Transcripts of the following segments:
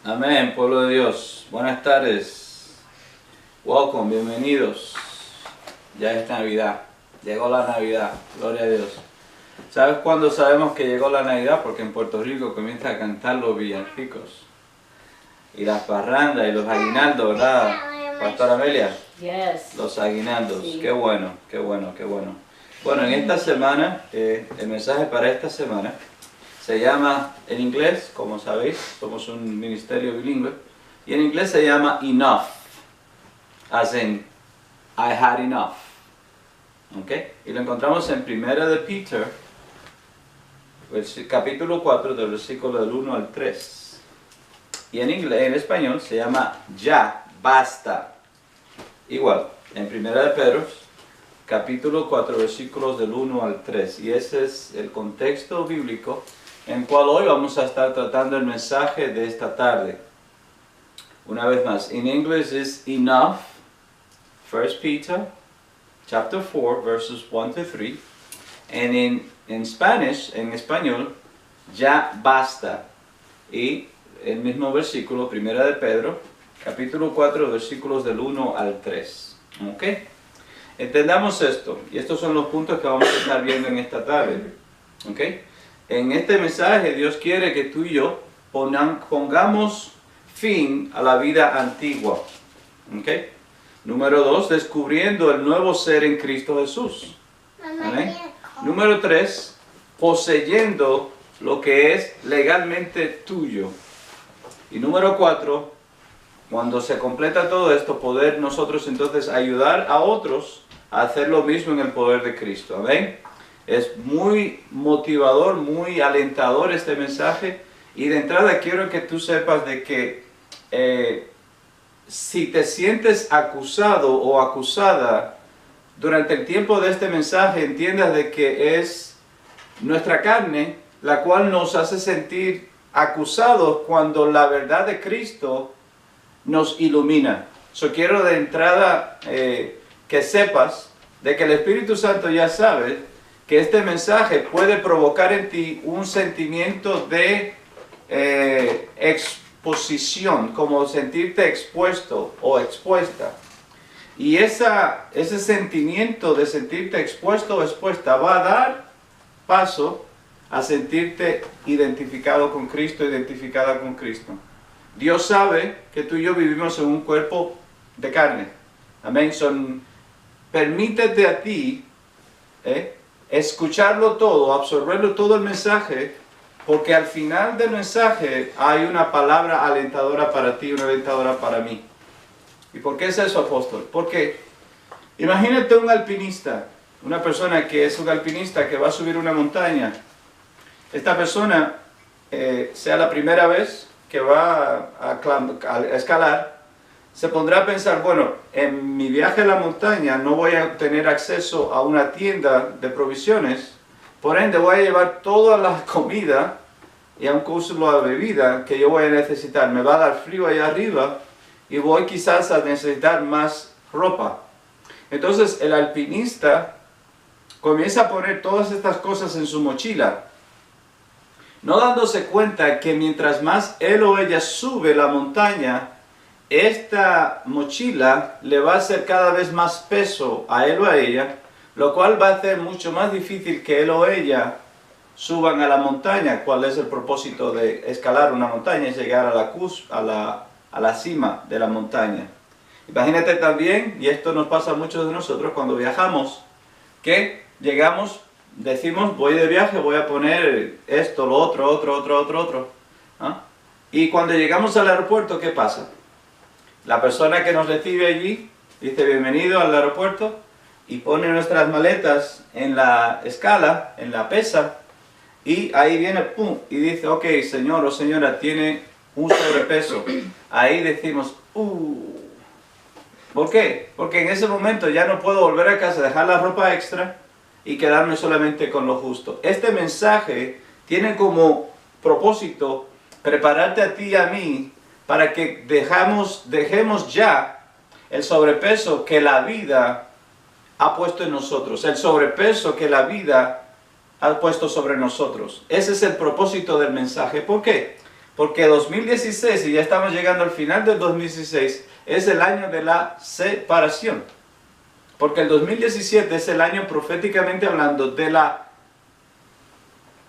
Amén, pueblo de Dios. Buenas tardes. Welcome, bienvenidos. Ya es Navidad. Llegó la Navidad. Gloria a Dios. ¿Sabes cuándo sabemos que llegó la Navidad? Porque en Puerto Rico comienza a cantar los villancicos. Y las parrandas y los aguinaldos, ¿verdad, Pastora Amelia? Yes. Los aguinaldos. Sí. Qué bueno, qué bueno, qué bueno. Bueno, en esta semana, el mensaje para esta semana se llama, en inglés, como sabéis, somos un ministerio bilingüe, y en inglés se llama enough, as in, I had enough. ¿Ok? Y lo encontramos en 1 de Peter, capítulo 4, del versículo del 1 al 3. Y en inglés, en español, se llama ya, basta. Igual, en 1 de Pedro, capítulo 4, versículos del 1 al 3. Y ese es el contexto bíblico en el cual hoy vamos a estar tratando el mensaje de esta tarde. Una vez más, in English is enough, 1 Peter, chapter 4, verses 1 to 3. And in Spanish, en español, ya basta. Y el mismo versículo, 1 de Pedro, capítulo 4, versículos del 1 al 3. ¿Ok? Entendamos esto, y estos son los puntos que vamos a estar viendo en esta tarde. ¿Ok? En este mensaje Dios quiere que tú y yo pongamos fin a la vida antigua. ¿Ok? Número 2, descubriendo el nuevo ser en Cristo Jesús. ¿Amén? Número 3, poseyendo lo que es legalmente tuyo. Y número 4, cuando se completa todo esto, poder nosotros entonces ayudar a otros a hacer lo mismo en el poder de Cristo. Amén. Es muy motivador, muy alentador este mensaje. Y de entrada quiero que tú sepas de que si te sientes acusado o acusada durante el tiempo de este mensaje, entiendas de que es nuestra carne la cual nos hace sentir acusados cuando la verdad de Cristo nos ilumina. Yo quiero de entrada que sepas de que el Espíritu Santo ya sabe que este mensaje puede provocar en ti un sentimiento de exposición, como sentirte expuesto o expuesta. Y ese sentimiento de sentirte expuesto o expuesta va a dar paso a sentirte identificado con Cristo, identificada con Cristo. Dios sabe que tú y yo vivimos en un cuerpo de carne. Amén. Permítete a ti escucharlo todo, absorberlo todo el mensaje, porque al final del mensaje hay una palabra alentadora para ti, una alentadora para mí. ¿Y por qué es eso, apóstol? Porque imagínate un alpinista, una persona que es un alpinista que va a subir una montaña. Esta persona, sea la primera vez que va a escalar, se pondrá a pensar, bueno, en mi viaje a la montaña no voy a tener acceso a una tienda de provisiones, por ende voy a llevar toda la comida y incluso la bebida que yo voy a necesitar. Me va a dar frío allá arriba y voy quizás a necesitar más ropa. Entonces el alpinista comienza a poner todas estas cosas en su mochila, no dándose cuenta que mientras más él o ella sube la montaña, esta mochila le va a hacer cada vez más peso a él o a ella, lo cual va a hacer mucho más difícil que él o ella suban a la montaña. ¿Cuál es el propósito de escalar una montaña? Es llegar a la cima de la montaña. Imagínate también, y esto nos pasa a muchos de nosotros cuando viajamos, que llegamos, decimos, voy de viaje, voy a poner esto, lo otro. ¿Ah? Y cuando llegamos al aeropuerto, ¿qué pasa? La persona que nos recibe allí dice bienvenido al aeropuerto y pone nuestras maletas en la escala, en la pesa, y ahí viene, pum, y dice, ok, señor o señora, tiene un sobrepeso. Ahí decimos, ¿por qué? Porque en ese momento ya no puedo volver a casa, dejar la ropa extra y quedarme solamente con lo justo. Este mensaje tiene como propósito prepararte a ti y a mí para que dejemos ya el sobrepeso que la vida ha puesto en nosotros, el sobrepeso que la vida ha puesto sobre nosotros. Ese es el propósito del mensaje. ¿Por qué? Porque 2016, y ya estamos llegando al final del 2016, es el año de la separación. Porque el 2017 es el año, proféticamente hablando, de la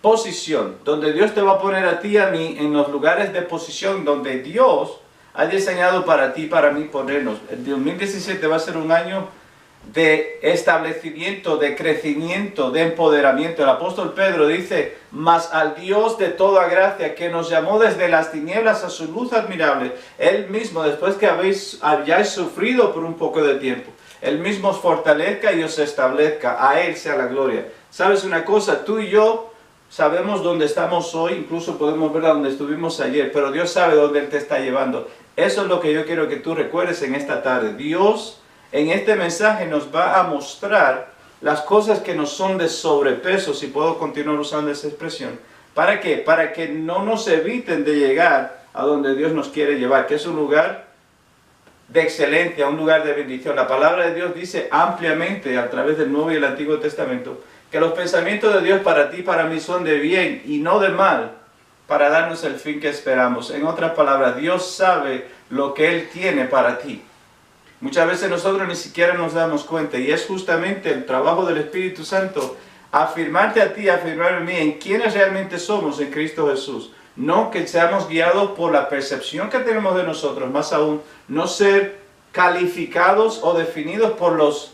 posición, donde Dios te va a poner a ti y a mí en los lugares de posición donde Dios ha diseñado para ti y para mí ponernos. El 2017 va a ser un año de establecimiento, de crecimiento, de empoderamiento. El apóstol Pedro dice: mas al Dios de toda gracia, que nos llamó desde las tinieblas a su luz admirable, Él mismo, después que hayáis sufrido por un poco de tiempo, Él mismo os fortalezca y os establezca. A Él sea la gloria. ¿Sabes una cosa? Tú y yo sabemos dónde estamos hoy, incluso podemos ver a dónde estuvimos ayer, pero Dios sabe dónde Él te está llevando. Eso es lo que yo quiero que tú recuerdes en esta tarde. Dios en este mensaje nos va a mostrar las cosas que nos son de sobrepeso, si puedo continuar usando esa expresión. ¿Para qué? Para que no nos eviten de llegar a donde Dios nos quiere llevar, que es un lugar de excelencia, un lugar de bendición. La palabra de Dios dice ampliamente a través del Nuevo y el Antiguo Testamento que los pensamientos de Dios para ti y para mí son de bien y no de mal, para darnos el fin que esperamos. En otras palabras, Dios sabe lo que Él tiene para ti. Muchas veces nosotros ni siquiera nos damos cuenta, y es justamente el trabajo del Espíritu Santo afirmarte a ti, afirmarme a mí en quiénes realmente somos en Cristo Jesús. No que seamos guiados por la percepción que tenemos de nosotros, más aún, no ser calificados o definidos por los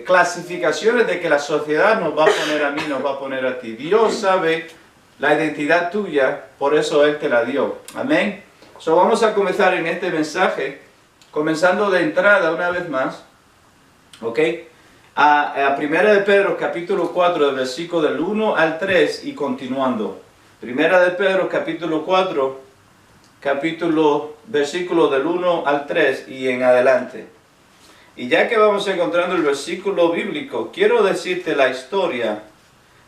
clasificaciones de que la sociedad nos va a poner a mí, nos va a poner a ti. Dios sabe la identidad tuya, por eso Él te la dio. Amén. Vamos a comenzar en este mensaje, comenzando de entrada una vez más, ¿ok? A 1 de Pedro, capítulo 4, del versículo del 1 al 3 y continuando. 1 de Pedro, capítulo 4, versículo del 1 al 3 y en adelante. Y ya que vamos encontrando el versículo bíblico, quiero decirte la historia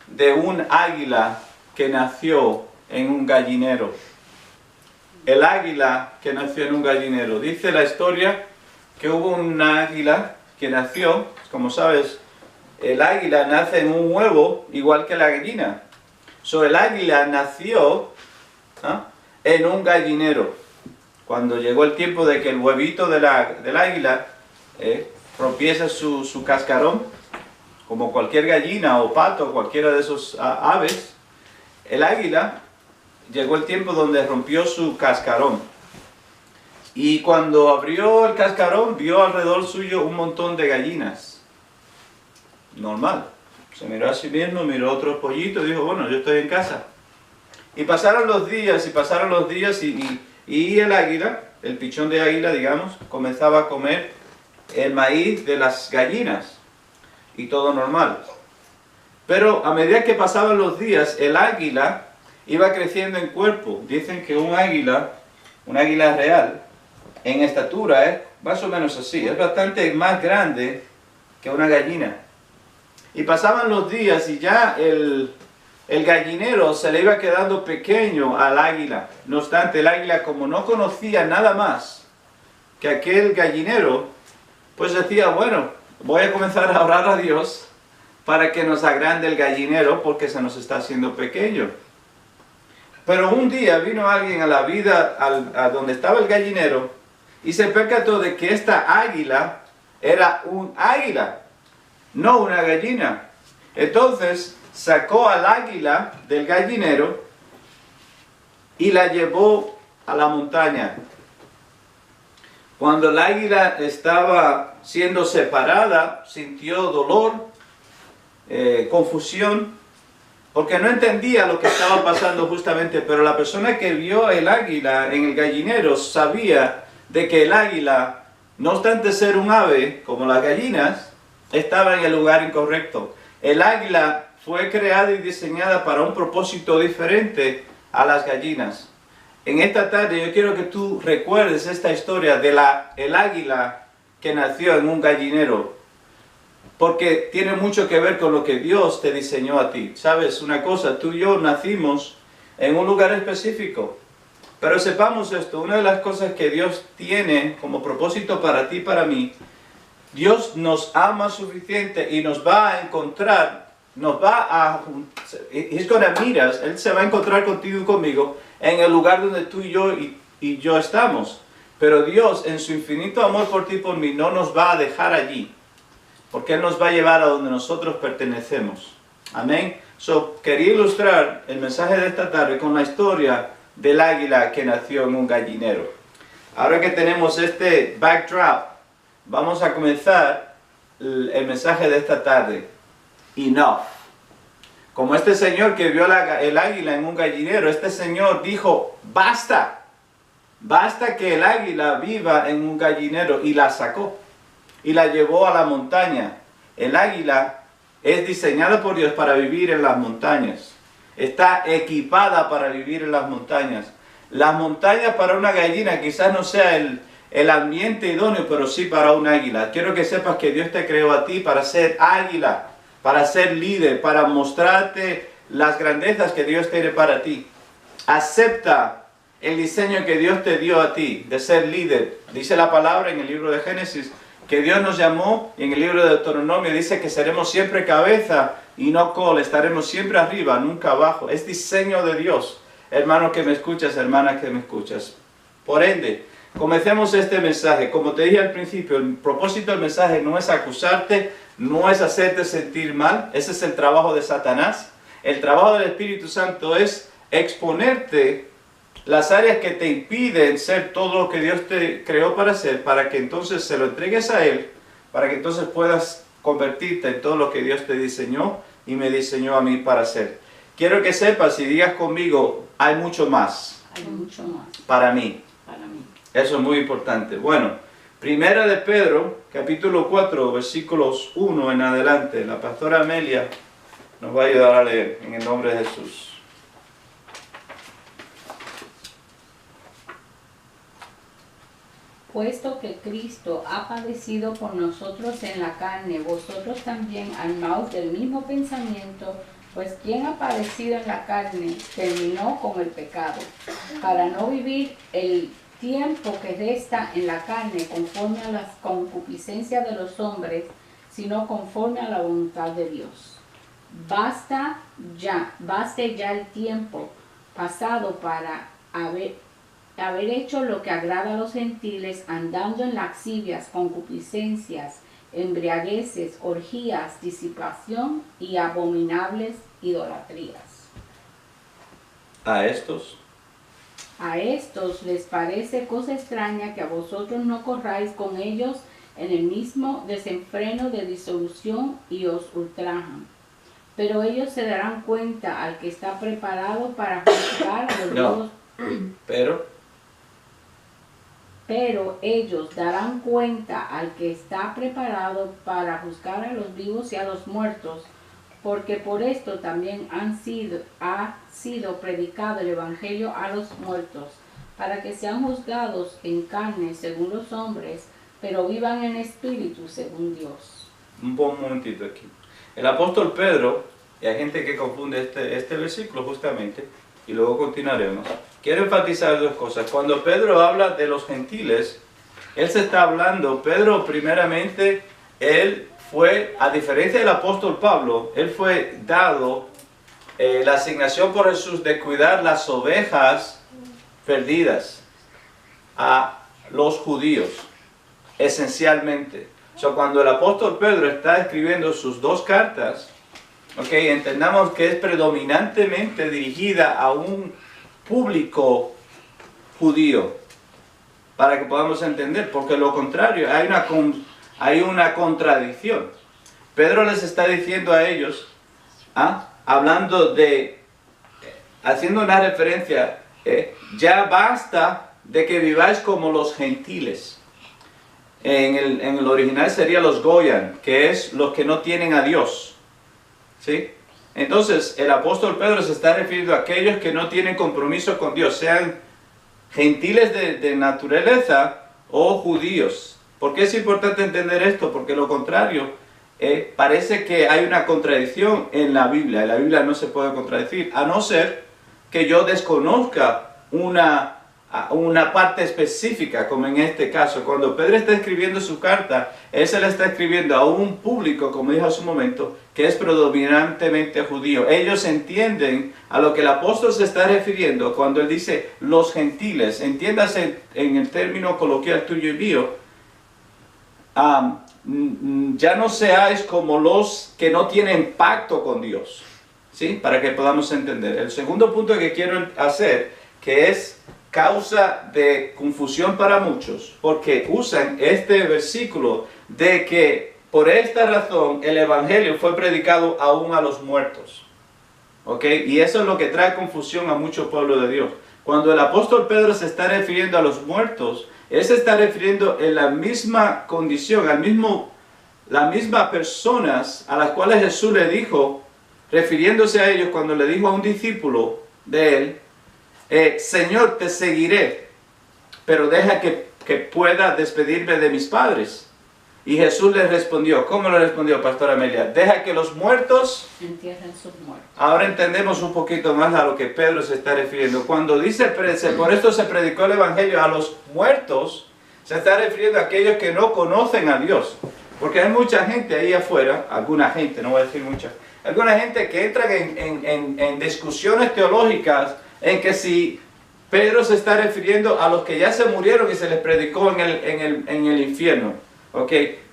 de un águila que nació en un gallinero. El águila que nació en un gallinero. Dice la historia que hubo una águila que nació, como sabes, el águila nace en un huevo igual que la gallina. El águila nació en un gallinero. Cuando llegó el tiempo de que el huevito del águila rompiese su cascarón, como cualquier gallina o pato, cualquiera de esos aves, el águila llegó el tiempo donde rompió su cascarón. Y cuando abrió el cascarón, vio alrededor suyo un montón de gallinas. Normal. Se miró a sí mismo, miró otros pollitos y dijo: bueno, yo estoy en casa. Y pasaron los días y el águila, el pichón de águila, digamos, comenzaba a comer el maíz de las gallinas. Y todo normal. Pero a medida que pasaban los días, el águila iba creciendo en cuerpo. Dicen que un águila real, en estatura, es más o menos así. Es bastante más grande que una gallina. Y pasaban los días y ya el gallinero se le iba quedando pequeño al águila. No obstante, el águila, como no conocía nada más que aquel gallinero, pues decía: bueno, voy a comenzar a orar a Dios para que nos agrande el gallinero porque se nos está haciendo pequeño. Pero un día vino alguien a la vida, a donde estaba el gallinero, y se percató de que esta águila era un águila, no una gallina. Entonces sacó al águila del gallinero y la llevó a la montaña. Cuando el águila estaba siendo separada, sintió dolor, confusión, porque no entendía lo que estaba pasando justamente, pero la persona que vio el águila en el gallinero sabía de que el águila, no obstante ser un ave como las gallinas, estaba en el lugar incorrecto. El águila fue creada y diseñada para un propósito diferente a las gallinas. En esta tarde yo quiero que tú recuerdes esta historia de el águila que nació en un gallinero, porque tiene mucho que ver con lo que Dios te diseñó a ti. ¿Sabes una cosa? Tú y yo nacimos en un lugar específico. Pero sepamos esto, una de las cosas que Dios tiene como propósito para ti y para mí, Dios nos ama suficiente y nos va a encontrar nos va a, he's gonna meet us, Él se va a encontrar contigo y conmigo en el lugar donde tú y yo estamos. Pero Dios, en su infinito amor por ti y por mí, no nos va a dejar allí, porque Él nos va a llevar a donde nosotros pertenecemos. Amén. So, quería ilustrar el mensaje de esta tarde con la historia del águila que nació en un gallinero. Ahora que tenemos este backdrop, vamos a comenzar el mensaje de esta tarde. Enough. Como este señor que vio el águila en un gallinero, este señor dijo, basta. Basta que el águila viva en un gallinero, y la sacó y la llevó a la montaña. El águila es diseñada por Dios para vivir en las montañas. Está equipada para vivir en las montañas. Las montañas para una gallina quizás no sea el ambiente idóneo, pero sí para un águila. Quiero que sepas que Dios te creó a ti para ser águila, para ser líder, para mostrarte las grandezas que Dios tiene para ti. Acepta el diseño que Dios te dio a ti de ser líder. Dice la palabra en el libro de Génesis que Dios nos llamó, y en el libro de Deuteronomio dice que seremos siempre cabeza y no cola, estaremos siempre arriba, nunca abajo. Es diseño de Dios, hermano que me escuchas, hermana que me escuchas. Por ende, comencemos este mensaje. Como te dije al principio, el propósito del mensaje no es acusarte, no es hacerte sentir mal. Ese es el trabajo de Satanás. El trabajo del Espíritu Santo es exponerte las áreas que te impiden ser todo lo que Dios te creó para ser, para que entonces se lo entregues a Él, para que entonces puedas convertirte en todo lo que Dios te diseñó y me diseñó a mí para ser. Quiero que sepas y digas conmigo, hay mucho más. Hay mucho más. Para mí. Para mí. Eso es muy importante. Bueno, Primera de Pedro, capítulo 4, versículos 1 en adelante. La pastora Amelia nos va a ayudar a leer en el nombre de Jesús. Puesto que Cristo ha padecido por nosotros en la carne, vosotros también armaos del mismo pensamiento, pues quien ha padecido en la carne terminó con el pecado, para no vivir el tiempo que resta en la carne conforme a las concupiscencias de los hombres, sino conforme a la voluntad de Dios. Baste ya el tiempo pasado para haber hecho lo que agrada a los gentiles, andando en lascivias, concupiscencias, embriagueces, orgías, disipación y abominables idolatrías. A estos les parece cosa extraña que a vosotros no corráis con ellos en el mismo desenfreno de disolución y os ultrajan. Pero ellos se darán cuenta al que está preparado para juzgar a los vivos. Pero ellos darán cuenta al que está preparado para juzgar a los vivos y a los muertos, porque por esto también ha sido predicado el Evangelio a los muertos, para que sean juzgados en carne según los hombres, pero vivan en espíritu según Dios. Un momentito aquí. El apóstol Pedro, y hay gente que confunde este versículo justamente, y luego continuaremos. Quiero enfatizar dos cosas. Cuando Pedro habla de los gentiles, él se está hablando, Pedro primeramente, él fue, a diferencia del apóstol Pablo, él fue dado la asignación por Jesús de cuidar las ovejas perdidas a los judíos, esencialmente. Cuando el apóstol Pedro está escribiendo sus dos cartas, entendamos que es predominantemente dirigida a un público judío, para que podamos entender, porque lo contrario, hay una contradicción. Pedro les está diciendo a ellos, haciendo una referencia, ya basta de que viváis como los gentiles. En el original sería los Goyan, que es los que no tienen a Dios. ¿Sí? Entonces, el apóstol Pedro se está refiriendo a aquellos que no tienen compromiso con Dios, sean gentiles de naturaleza o judíos. ¿Por qué es importante entender esto? Porque lo contrario, parece que hay una contradicción en la Biblia. En la Biblia no se puede contradecir, a no ser que yo desconozca una una parte específica, como en este caso. Cuando Pedro está escribiendo su carta, él se la está escribiendo a un público, como dijo hace un momento, que es predominantemente judío. Ellos entienden a lo que el apóstol se está refiriendo cuando él dice los gentiles. Entiéndase en el término coloquial tuyo y mío. Ya no seáis como los que no tienen pacto con Dios, ¿sí? Para que podamos entender. El segundo punto que quiero hacer, que es causa de confusión para muchos, porque usan este versículo de que por esta razón el evangelio fue predicado aún a los muertos. ¿Ok? Y eso es lo que trae confusión a mucho pueblo de Dios. Cuando el apóstol Pedro se está refiriendo a los muertos, él se está refiriendo en la misma condición, las mismas personas a las cuales Jesús le dijo, refiriéndose a ellos cuando le dijo a un discípulo de él, Señor, te seguiré, pero deja que pueda despedirme de mis padres. Y Jesús le respondió, ¿cómo le respondió, Pastora Amelia? Deja que los muertos entierren sus muertos. Ahora entendemos un poquito más a lo que Pedro se está refiriendo. Cuando dice, por esto se predicó el evangelio a los muertos, se está refiriendo a aquellos que no conocen a Dios. Porque hay mucha gente ahí afuera, alguna gente, no voy a decir mucha, alguna gente que entra en discusiones teológicas en que si Pedro se está refiriendo a los que ya se murieron y se les predicó en el infierno. ¿Ok?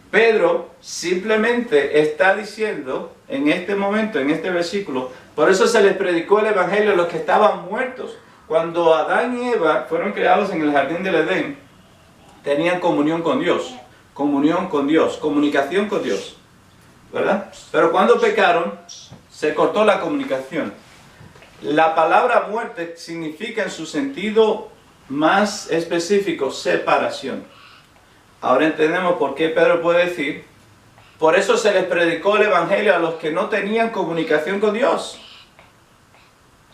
Pedro simplemente está diciendo en este momento, en este versículo, por eso se les predicó el evangelio a los que estaban muertos. Cuando Adán y Eva fueron creados en el jardín del Edén, tenían comunión con Dios, comunicación con Dios, ¿verdad? Pero cuando pecaron, se cortó la comunicación. La palabra muerte significa en su sentido más específico separación. Ahora entendemos por qué Pedro puede decir, por eso se les predicó el evangelio a los que no tenían comunicación con Dios.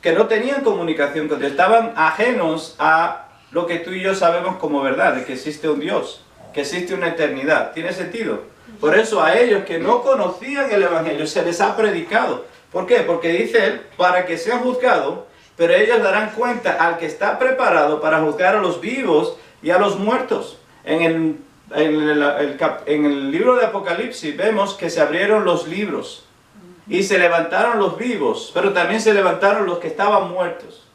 Que no tenían comunicación con Dios, estaban ajenos a lo que tú y yo sabemos como verdad, de que existe un Dios, que existe una eternidad. ¿Tiene sentido? Por eso a ellos que no conocían el evangelio se les ha predicado. ¿Por qué? Porque dice él, para que sean juzgados, pero ellos darán cuenta al que está preparado para juzgar a los vivos y a los muertos. En el libro de Apocalipsis vemos que se abrieron los libros y se levantaron los vivos, pero también se levantaron los que estaban muertos.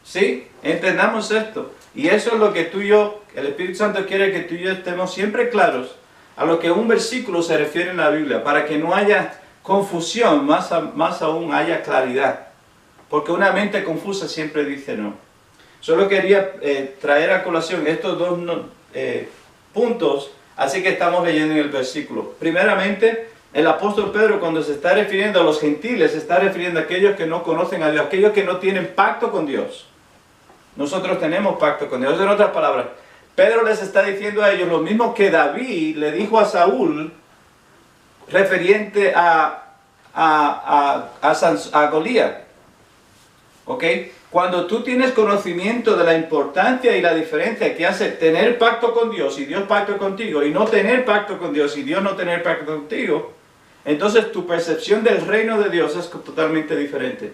¿Sí? Entendamos esto. Y eso es lo que tú y yo, el Espíritu Santo quiere que tú y yo estemos siempre claros a lo que un versículo se refiere en la Biblia, para que no haya confusión, más aún haya claridad. Porque una mente confusa siempre dice no. Solo quería traer a colación estos dos puntos, así que estamos leyendo en el versículo. Primeramente, el apóstol Pedro, cuando se está refiriendo a los gentiles, se está refiriendo a aquellos que no conocen a Dios, aquellos que no tienen pacto con Dios. Nosotros tenemos pacto con Dios. En otras palabras, Pedro les está diciendo a ellos lo mismo que David le dijo a Saúl, refiriente a Goliat. ¿Ok? Cuando tú tienes conocimiento de la importancia y la diferencia que hace tener pacto con Dios y Dios pacto contigo, y no tener pacto con Dios y Dios no tener pacto contigo, entonces tu percepción del reino de Dios es totalmente diferente.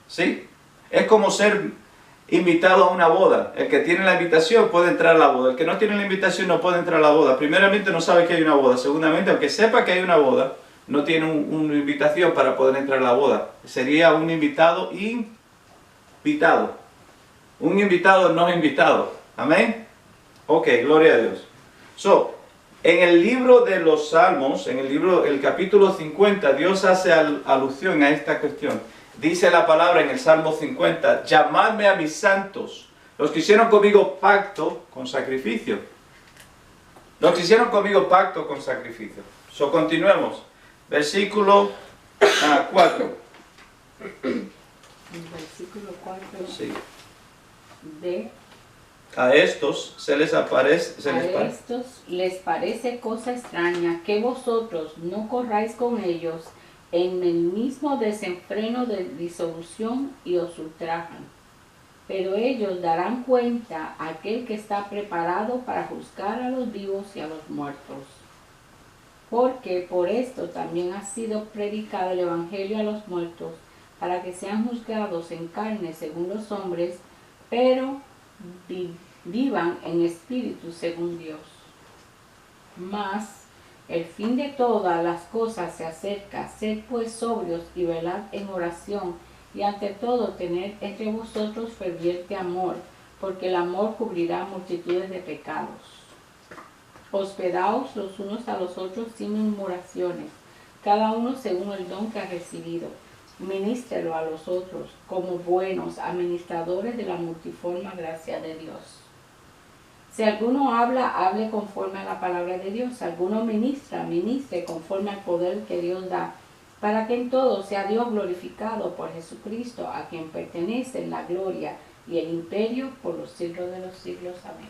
¿Sí? Es como ser invitado a una boda. El que tiene la invitación puede entrar a la boda. El que no tiene la invitación no puede entrar a la boda. Primeramente no sabe que hay una boda. Segundamente, aunque sepa que hay una boda, no tiene una invitación para poder entrar a la boda. Sería un invitado invitado. Un invitado no invitado. Amén. Ok, gloria a Dios. En el libro de los Salmos, en el capítulo 50, Dios hace alusión a esta cuestión. Dice la palabra en el Salmo 50, llamadme a mis santos, los que hicieron conmigo pacto con sacrificio. Los que hicieron conmigo pacto con sacrificio. Continuemos. Versículo 4. Versículo 4. Sí. De a estos les parece cosa extraña que vosotros no corráis con ellos en el mismo desenfreno de disolución y os ultrajan. Pero ellos darán cuenta a aquel que está preparado para juzgar a los vivos y a los muertos. Porque por esto también ha sido predicado el evangelio a los muertos, para que sean juzgados en carne según los hombres, pero vivan en espíritu según Dios. Mas el fin de todas las cosas se acerca. Sed pues sobrios y velad en oración, y ante todo tened entre vosotros ferviente amor, porque el amor cubrirá multitudes de pecados. Hospedaos los unos a los otros sin murmuraciones, cada uno según el don que ha recibido. Ministrelo a los otros como buenos administradores de la multiforme gracia de Dios. Si alguno habla, hable conforme a la palabra de Dios. Si alguno ministra, ministre conforme al poder que Dios da, para que en todo sea Dios glorificado por Jesucristo, a quien pertenecen la gloria y el imperio por los siglos de los siglos. Amén.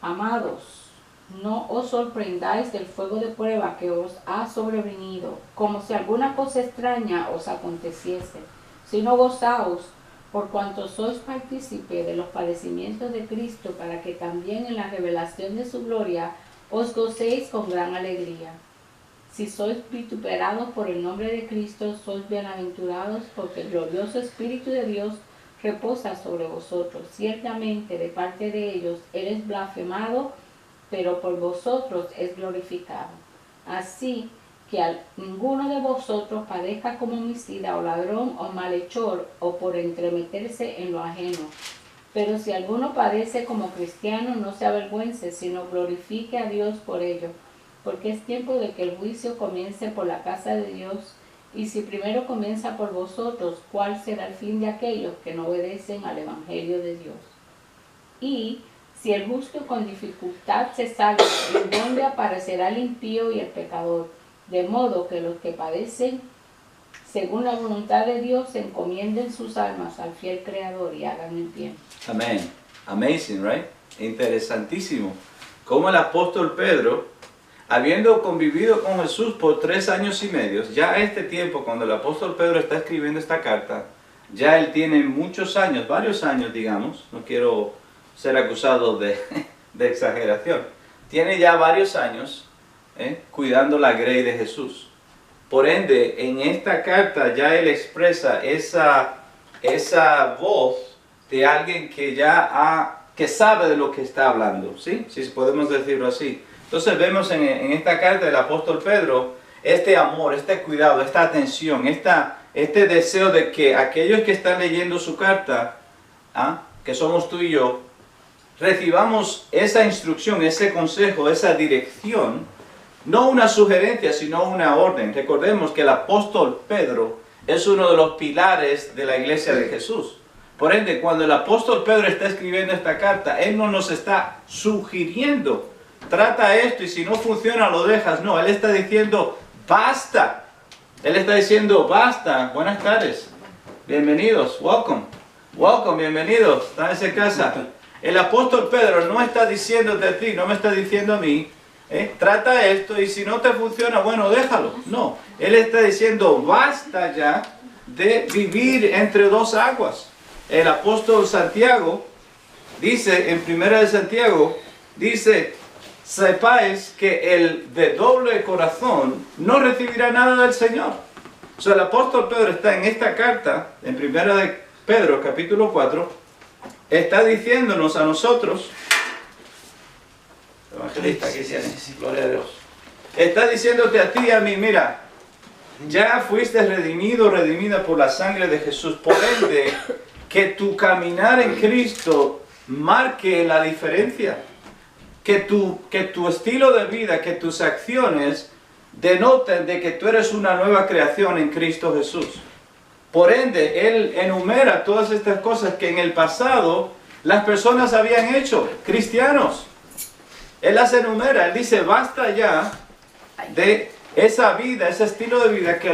Amados, no os sorprendáis del fuego de prueba que os ha sobrevenido, como si alguna cosa extraña os aconteciese, sino gozaos, por cuanto sois partícipe de los padecimientos de Cristo, para que también en la revelación de su gloria os gocéis con gran alegría. Si sois vituperados por el nombre de Cristo, sois bienaventurados, porque el glorioso Espíritu de Dios reposa sobre vosotros. Ciertamente de parte de ellos Él es blasfemado, pero por vosotros es glorificado. Así que ninguno de vosotros padezca como homicida o ladrón o malhechor o por entremeterse en lo ajeno. Pero si alguno padece como cristiano, no se avergüence, sino glorifique a Dios por ello, porque es tiempo de que el juicio comience por la casa de Dios. Y si primero comienza por vosotros, ¿cuál será el fin de aquellos que no obedecen al Evangelio de Dios? Y si el justo con dificultad se salva, ¿en dónde aparecerá el impío y el pecador? De modo que los que padecen según la voluntad de Dios encomienden sus almas al fiel Creador y hagan el bien. Amén. Amazing, right? Interesantísimo. Como el apóstol Pedro, habiendo convivido con Jesús por 3 años y medio, ya a este tiempo, cuando el apóstol Pedro está escribiendo esta carta, ya él tiene muchos años, varios años, digamos, no quiero ser acusado de exageración, tiene ya varios años cuidando la grey de Jesús. Por ende, en esta carta ya él expresa esa voz de alguien que que sabe de lo que está hablando, ¿sí? Si podemos decirlo así. Entonces vemos en esta carta del apóstol Pedro este amor, este cuidado, esta atención, este deseo de que aquellos que están leyendo su carta, que somos tú y yo, recibamos esa instrucción, ese consejo, esa dirección. No una sugerencia, sino una orden. Recordemos que el apóstol Pedro es uno de los pilares de la iglesia de Jesús. Por ende, cuando el apóstol Pedro está escribiendo esta carta, él no nos está sugiriendo, trata esto y si no funciona lo dejas. No, él está diciendo, basta. Él está diciendo, basta. Buenas tardes. Bienvenidos. Welcome. Welcome, bienvenidos. Están en casa. El apóstol Pedro no está diciéndote a ti, no me está diciendo a mí, trata esto y si no te funciona, bueno, déjalo. No, él está diciendo, basta ya de vivir entre dos aguas. El apóstol Santiago dice, en 1 de Santiago, dice, sepáis que el de doble corazón no recibirá nada del Señor. O sea, el apóstol Pedro está en esta carta, en 1 de Pedro, capítulo 4, está diciéndonos a nosotros, evangelista, ¿qué tiene? Gloria a Dios. Está diciéndote a ti y a mí, mira, ya fuiste redimido, redimida por la sangre de Jesús. Por ende, que tu caminar en Cristo marque la diferencia. Que tu estilo de vida, que tus acciones denoten de que tú eres una nueva creación en Cristo Jesús. Por ende, él enumera todas estas cosas que en el pasado las personas habían hecho, cristianos. Él las enumera, él dice, basta ya de esa vida, ese estilo de vida que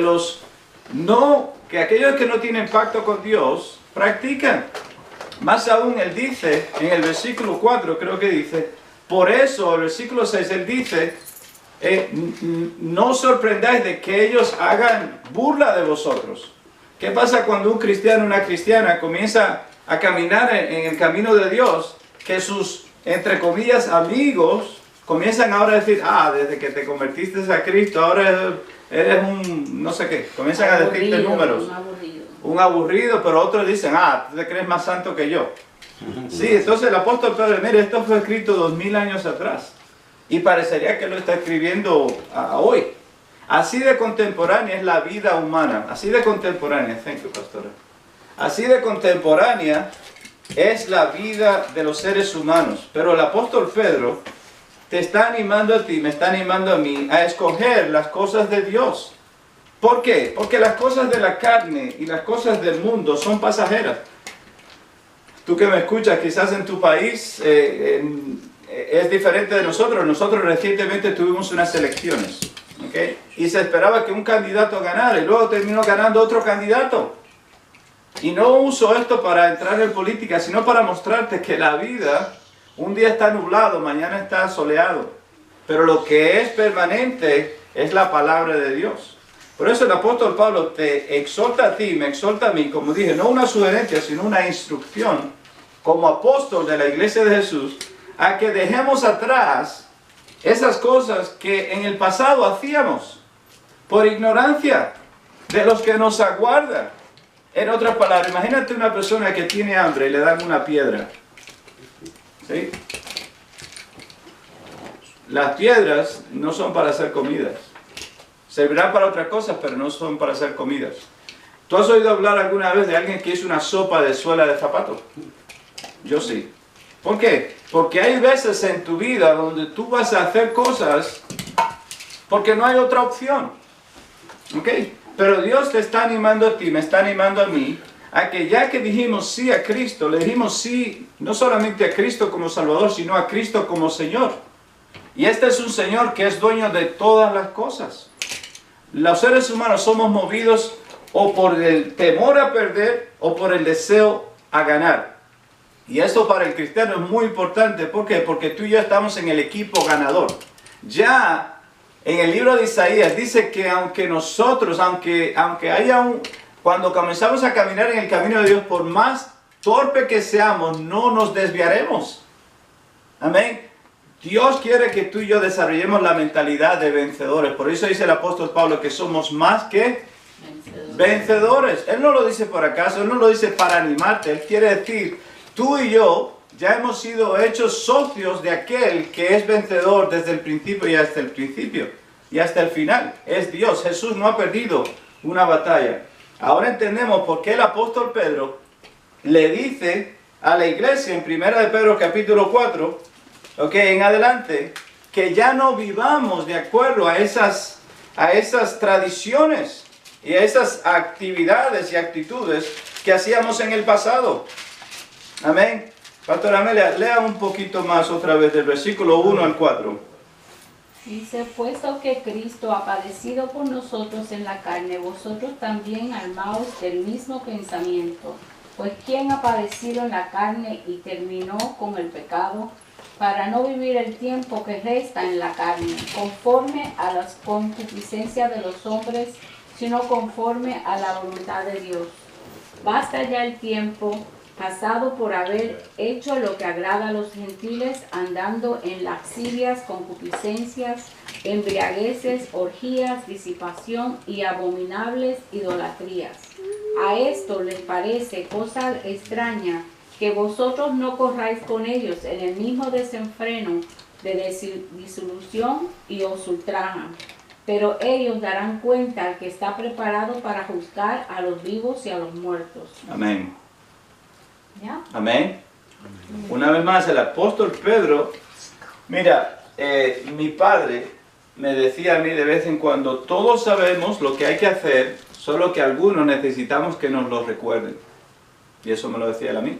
aquellos que no tienen pacto con Dios practican. Más aún, él dice, en el versículo 4 creo que dice, por eso, el versículo 6, él dice, no os sorprendáis de que ellos hagan burla de vosotros. ¿Qué pasa cuando un cristiano o una cristiana comienza a caminar en el camino de Dios? Que sus, entre comillas, amigos comienzan ahora a decir, desde que te convertiste a Cristo, ahora eres un, no sé qué, comienzan a decirte números. un aburrido, pero otros dicen, ah, tú te crees más santo que yo. Sí, entonces el apóstol Pedro, mire, esto fue escrito 2000 años atrás. Y parecería que lo está escribiendo hoy. Así de contemporánea es la vida humana. Así de contemporánea, thank you, pastora. Así de contemporánea es la vida de los seres humanos. Pero el apóstol Pedro te está animando a ti, me está animando a mí, a escoger las cosas de Dios. ¿Por qué? Porque las cosas de la carne y las cosas del mundo son pasajeras. Tú que me escuchas, quizás en tu país es diferente de nosotros. Nosotros recientemente tuvimos unas elecciones, ¿okay? Y se esperaba que un candidato ganara y luego terminó ganando otro candidato. Y no uso esto para entrar en política, sino para mostrarte que la vida, un día está nublado, mañana está soleado. Pero lo que es permanente es la palabra de Dios. Por eso el apóstol Pablo te exhorta a ti, me exhorta a mí, como dije, no una sugerencia, sino una instrucción, como apóstol de la iglesia de Jesús, a que dejemos atrás esas cosas que en el pasado hacíamos, por ignorancia de los que nos aguardan. En otras palabras, imagínate una persona que tiene hambre y le dan una piedra. ¿Sí? Las piedras no son para hacer comidas. Servirán para otras cosas, pero no son para hacer comidas. ¿Tú has oído hablar alguna vez de alguien que hizo una sopa de suela de zapato? Yo sí. ¿Por qué? Porque hay veces en tu vida donde tú vas a hacer cosas porque no hay otra opción. ¿Ok? Pero Dios te está animando a ti, me está animando a mí, a que ya que dijimos sí a Cristo, le dijimos sí no solamente a Cristo como Salvador, sino a Cristo como Señor. Y este es un Señor que es dueño de todas las cosas. Los seres humanos somos movidos o por el temor a perder o por el deseo a ganar. Y esto para el cristiano es muy importante. ¿Por qué? Porque tú y yo estamos en el equipo ganador. Ya en el libro de Isaías dice que aunque nosotros, aunque haya cuando comenzamos a caminar en el camino de Dios, por más torpe que seamos, no nos desviaremos. Amén. Dios quiere que tú y yo desarrollemos la mentalidad de vencedores. Por eso dice el apóstol Pablo que somos más que vencedores. Él no lo dice por acaso, Él no lo dice para animarte. Él quiere decir, tú y yo ya hemos sido hechos socios de aquel que es vencedor desde el principio y hasta el principio. Y hasta el final. Es Dios. Jesús no ha perdido una batalla. Ahora entendemos por qué el apóstol Pedro le dice a la iglesia en 1 de Pedro capítulo 4, en adelante, que ya no vivamos de acuerdo a esas tradiciones y a esas actividades y actitudes que hacíamos en el pasado. Amén. Pastora Amelia, lea un poquito más otra vez del versículo 1 al 4. Dice, puesto que Cristo ha padecido por nosotros en la carne, vosotros también armaos del mismo pensamiento. Pues ¿quién ha padecido en la carne y terminó con el pecado? Para no vivir el tiempo que resta en la carne, conforme a las concupiscencias de los hombres, sino conforme a la voluntad de Dios. Basta ya el tiempo pasado por haber hecho lo que agrada a los gentiles, andando en lascivias, concupiscencias, embriagueces, orgías, disipación y abominables idolatrías. A esto les parece cosa extraña que vosotros no corráis con ellos en el mismo desenfreno de disolución y os ultrajan. Pero ellos darán cuenta al que está preparado para juzgar a los vivos y a los muertos. Amén. ¿Ya? Amén. Una vez más, el apóstol Pedro, mira, mi padre me decía a mí de vez en cuando, todos sabemos lo que hay que hacer, solo que algunos necesitamos que nos lo recuerden. Y eso me lo decía él a mí.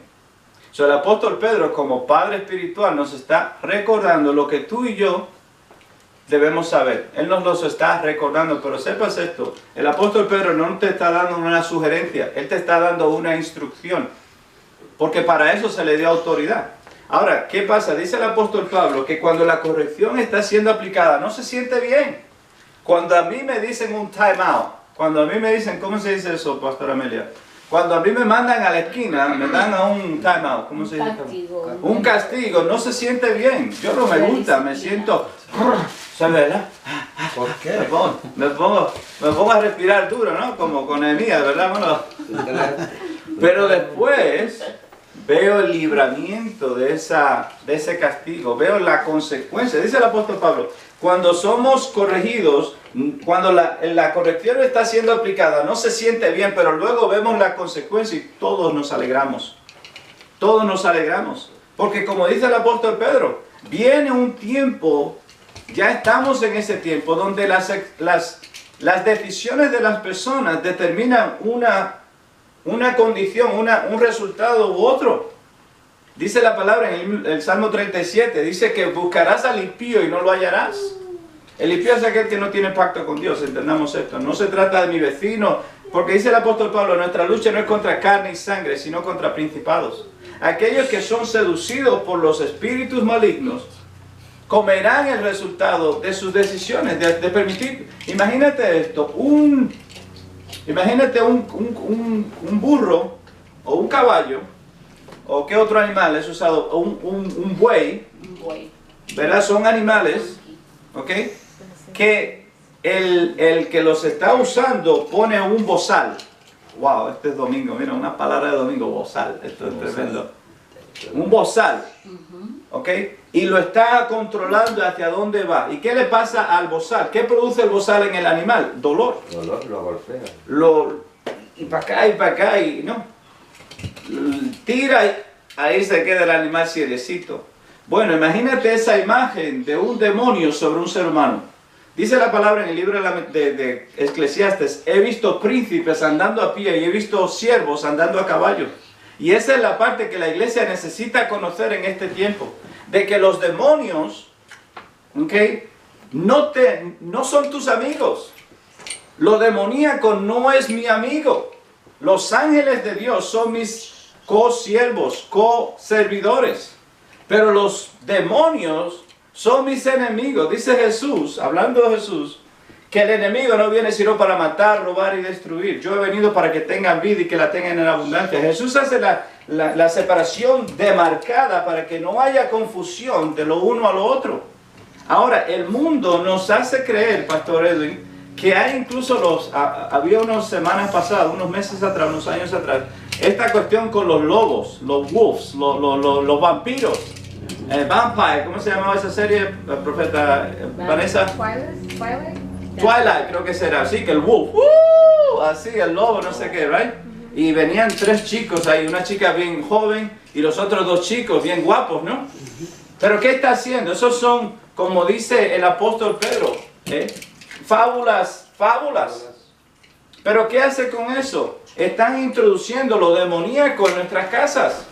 El apóstol Pedro, como padre espiritual, nos está recordando lo que tú y yo debemos saber. Él nos lo está recordando, pero sepas esto, el apóstol Pedro no te está dando una sugerencia, él te está dando una instrucción, porque para eso se le dio autoridad. Ahora, ¿qué pasa? Dice el apóstol Pablo que cuando la corrección está siendo aplicada, no se siente bien. Cuando a mí me dicen un time out, cuando a mí me dicen, ¿cómo se dice eso, Pastora Amelia? Cuando a mí me mandan a la esquina, me dan a un time out, ¿cómo se dice? Castigo. Un castigo, no se siente bien. Yo no me gusta, me siento... ¿Sabes, verdad? ¿Por qué? Me pongo a respirar duro, ¿no? Como con Nehemías, ¿verdad? Bueno, pero después veo el libramiento de ese castigo, veo la consecuencia. Dice el apóstol Pablo, cuando somos corregidos, cuando la corrección está siendo aplicada, no se siente bien, pero luego vemos la consecuencia y todos nos alegramos. Todos nos alegramos. Porque como dice el apóstol Pedro, viene un tiempo, ya estamos en ese tiempo, donde las decisiones de las personas determinan una condición, un resultado u otro. Dice la palabra en el Salmo 37, dice que buscarás al impío y no lo hallarás. El impío es aquel que no tiene pacto con Dios, entendamos esto. No se trata de mi vecino, porque dice el apóstol Pablo, nuestra lucha no es contra carne y sangre, sino contra principados. Aquellos que son seducidos por los espíritus malignos comerán el resultado de sus decisiones, de permitir. Imagínate esto, imagínate un burro o un caballo, o qué otro animal es usado, o un buey, ¿verdad? Son animales, ¿ok? Que el que los está usando pone un bozal. Wow, este es domingo, mira, una palabra de domingo, bozal, esto es tremendo. Un bozal, ¿ok? Y lo está controlando hacia dónde va. ¿Y qué le pasa al bozal? ¿Qué produce el bozal en el animal? Dolor. Dolor, lo golpea. Y para acá, y no. Tira y ahí se queda el animal ciedecito. Bueno, imagínate esa imagen de un demonio sobre un ser humano. Dice la palabra en el libro de Eclesiastes, he visto príncipes andando a pie y he visto siervos andando a caballo. Y esa es la parte que la iglesia necesita conocer en este tiempo. De que los demonios, ¿okay? no son tus amigos. Lo demoníaco no es mi amigo. Los ángeles de Dios son mis co-siervos, co-servidores. Pero los demonios son mis enemigos. Dice Jesús, hablando de Jesús, que el enemigo no viene sino para matar, robar y destruir. Yo he venido para que tengan vida y que la tengan en abundancia. Jesús hace la separación demarcada para que no haya confusión de lo uno a lo otro. Ahora, el mundo nos hace creer, Pastor Edwin, que hay incluso había unas semanas pasadas, unos meses atrás, unos años atrás, esta cuestión con los lobos, los wolves, los vampiros. Vampire, ¿cómo se llamaba esa serie, profeta Vanessa? Twilight, creo que será, así que el wolf, así el lobo, no sé qué, right? Y venían 3 chicos ahí, una chica bien joven y los otros 2 chicos bien guapos, ¿no? Pero ¿qué está haciendo? Esos son, como dice el apóstol Pedro, fábulas. Pero ¿qué hace con eso? Están introduciendo lo demoníaco en nuestras casas.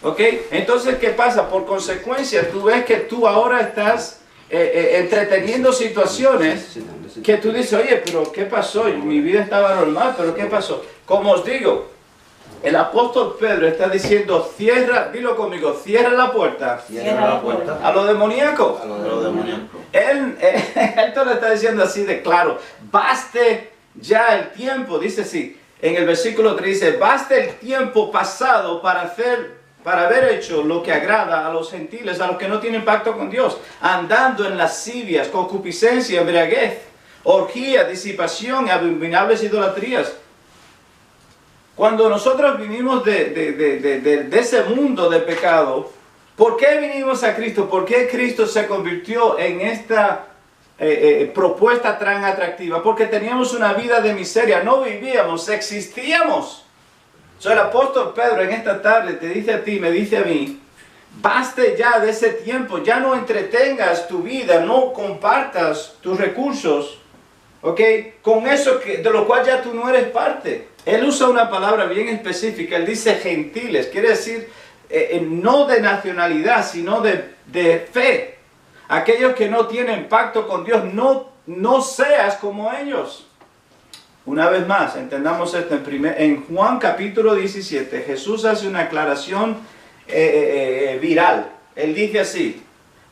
¿Ok? Entonces, ¿qué pasa? Por consecuencia, tú ves que tú ahora estás entreteniendo situaciones que tú dices, oye, pero ¿qué pasó? Mi vida estaba normal, pero ¿qué pasó? Como os digo, el apóstol Pedro está diciendo, cierra, dilo conmigo, cierra la puerta. Cierra la puerta. A lo demoníaco. A lo demoníaco. Él te lo está diciendo así de claro. Baste ya el tiempo, dice así, en el versículo 3 dice, baste el tiempo pasado para haber hecho lo que agrada a los gentiles, a los que no tienen pacto con Dios, andando en lascivias, concupiscencia, embriaguez, orgía, disipación y abominables idolatrías. Cuando nosotros vinimos de ese mundo de pecado, ¿por qué vinimos a Cristo? ¿Por qué Cristo se convirtió en esta propuesta tan atractiva? Porque teníamos una vida de miseria, no vivíamos, existíamos. El apóstol Pedro en esta tarde te dice a ti, me dice a mí, baste ya de ese tiempo, ya no entretengas tu vida, no compartas tus recursos, ¿ok? Con eso de lo cual ya tú no eres parte. Él usa una palabra bien específica, él dice gentiles, quiere decir no de nacionalidad, sino de fe. Aquellos que no tienen pacto con Dios, no seas como ellos. Una vez más, entendamos esto, en Juan capítulo 17, Jesús hace una aclaración viral. Él dice así,